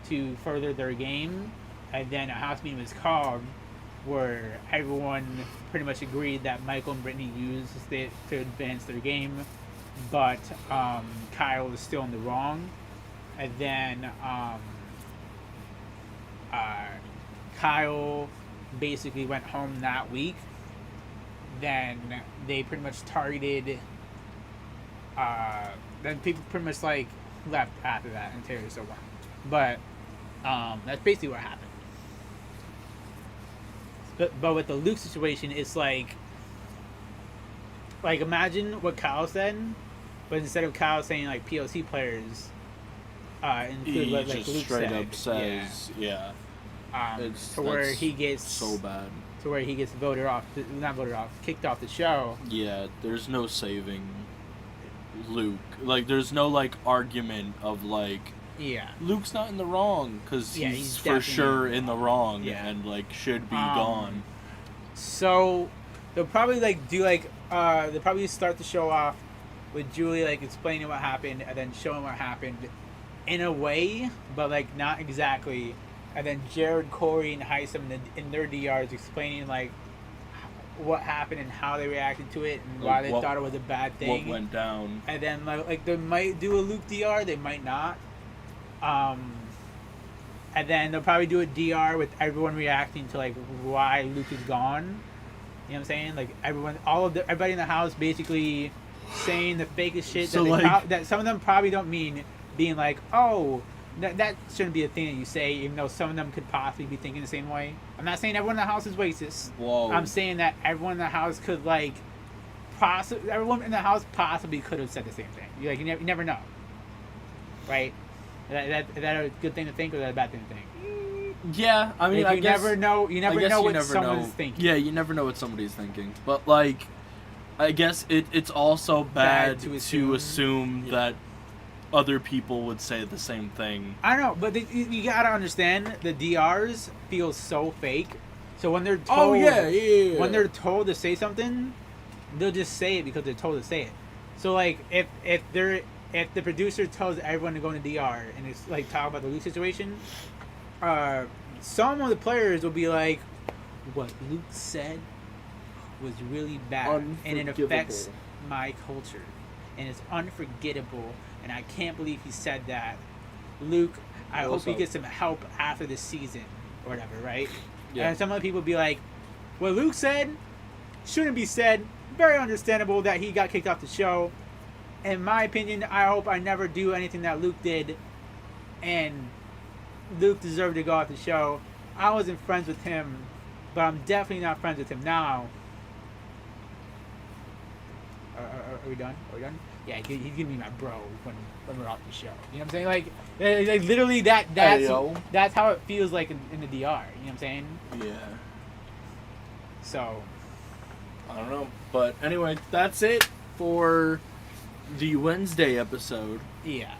to further their game. And then a house meeting was called where everyone pretty much agreed that Michael and Brittany used it to advance their game, but Kyle was still in the wrong. And then Kyle basically went home that week. Then they pretty much targeted. Then people pretty much, like, left after that, and Terry still won. But that's basically what happened. But with the Luke situation, it's like imagine what Kyle said, but instead of Kyle saying, like, PLC players, include
He
what,
just
like, Luke
straight
said.
up says, yeah.
To where he gets
so bad.
To where he gets kicked off the show.
Yeah, there's no saving Luke. Like, there's no, like, argument of, like,
Yeah.
Luke's not in the wrong, because
Yeah,
he's
he's
for
definitely
sure in the wrong,
Yeah.
and, like, should be gone.
So they'll probably, like, do, like, they'll probably start the show off with Julie, like, explaining what happened and then showing what happened in a way, but, like, not exactly. and then Jared, Corey, and Heisem in their DRs explaining like what happened and how they reacted to it and why they thought it was a bad thing.
What went down.
And then like they might do a Luke DR, they might not. And then they'll probably do a DR with everyone reacting to like why Luke is gone. You know what I'm saying? Like everybody in the house basically saying the fakest shit
So,
that some of them probably don't mean, being like, oh, that shouldn't be a thing that you say, even though some of them could possibly be thinking the same way. I'm not saying everyone in the house is racist.
Whoa.
I'm saying that everyone in the house could everyone in the house possibly could have said the same thing. You never know, right? Is that a good thing to think, or is that a bad thing to think?
Yeah, I mean,
Like,
you
never know what someone's thinking.
Yeah, you never know what somebody's thinking. But like, I guess it's also bad to assume that other people would say the same thing.
I don't know, but you gotta understand, the DRs feel so fake. So when they're told, when they're told to say something, they'll just say it because they're told to say it. So like, if the producer tells everyone to go into DR and it's like talk about the Luke situation, some of the players will be like, what Luke said was really bad and it affects my culture and it's unforgettable and I can't believe he said that. Luke, I hope he gets some help after this season or whatever, right? Yeah. And some of the people be like, what Luke said shouldn't be said. Very understandable that he got kicked off the show. In my opinion, I hope I never do anything that Luke did, and Luke deserved to go off the show. I wasn't friends with him, but I'm definitely not friends with him now. Are we done? Are we done? Yeah, he's gonna be my bro when we're off the show. You know what I'm saying? Like literally that's how it feels like in the DR. You know what I'm saying?
Yeah.
So
I don't know, but anyway, that's it for the Wednesday episode.
Yeah.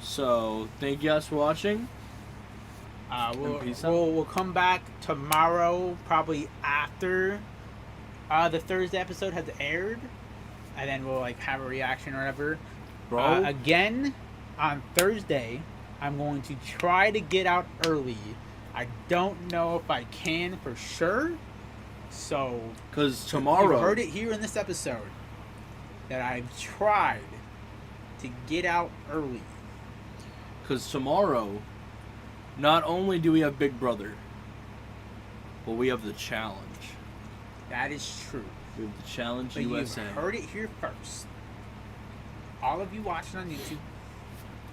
So thank you guys for watching.
We'll come back tomorrow, probably after the Thursday episode has aired, and then we'll like have a reaction or whatever.
Bro,
again on Thursday, I'm going to try to get out early. I don't know if I can for sure. So,
because tomorrow,
you heard it here in this episode that I've tried to get out early.
Because tomorrow, not only do we have Big Brother, but we have the challenge.
That is true.
We have the challenge
but
USA.
You've heard it here first. All of you watching on YouTube.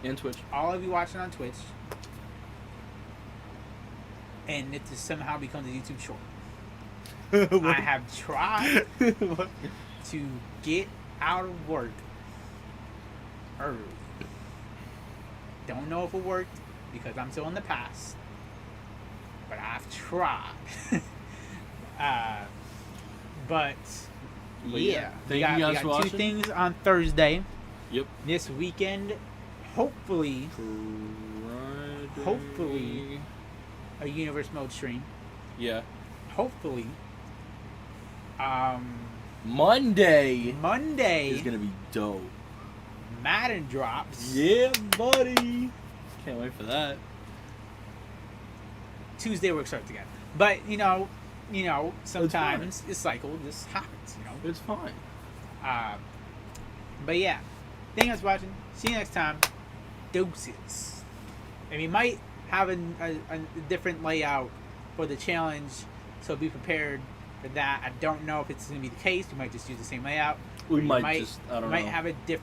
And Twitch.
All of you watching on Twitch. And it just somehow becomes a YouTube short. I have tried to get out of work early. Don't know if it worked because I'm still in the past. But I've tried. But yeah.
Thank you guys for watching.
2 things on Thursday.
Yep.
This weekend, hopefully a Universe Mode stream.
Yeah.
Hopefully.
Monday
is
gonna be dope.
Madden drops.
Yeah, buddy. Can't wait for that.
Tuesday work starts again. But sometimes it's cycle. This happens.
It's fine.
But yeah, thank you guys for watching. See you next time. Doses. And we might have a different layout for the challenge, so be prepared for that. I don't know if it's going to be the case. We might just use the same layout.
We might just, I don't know.
Might have a different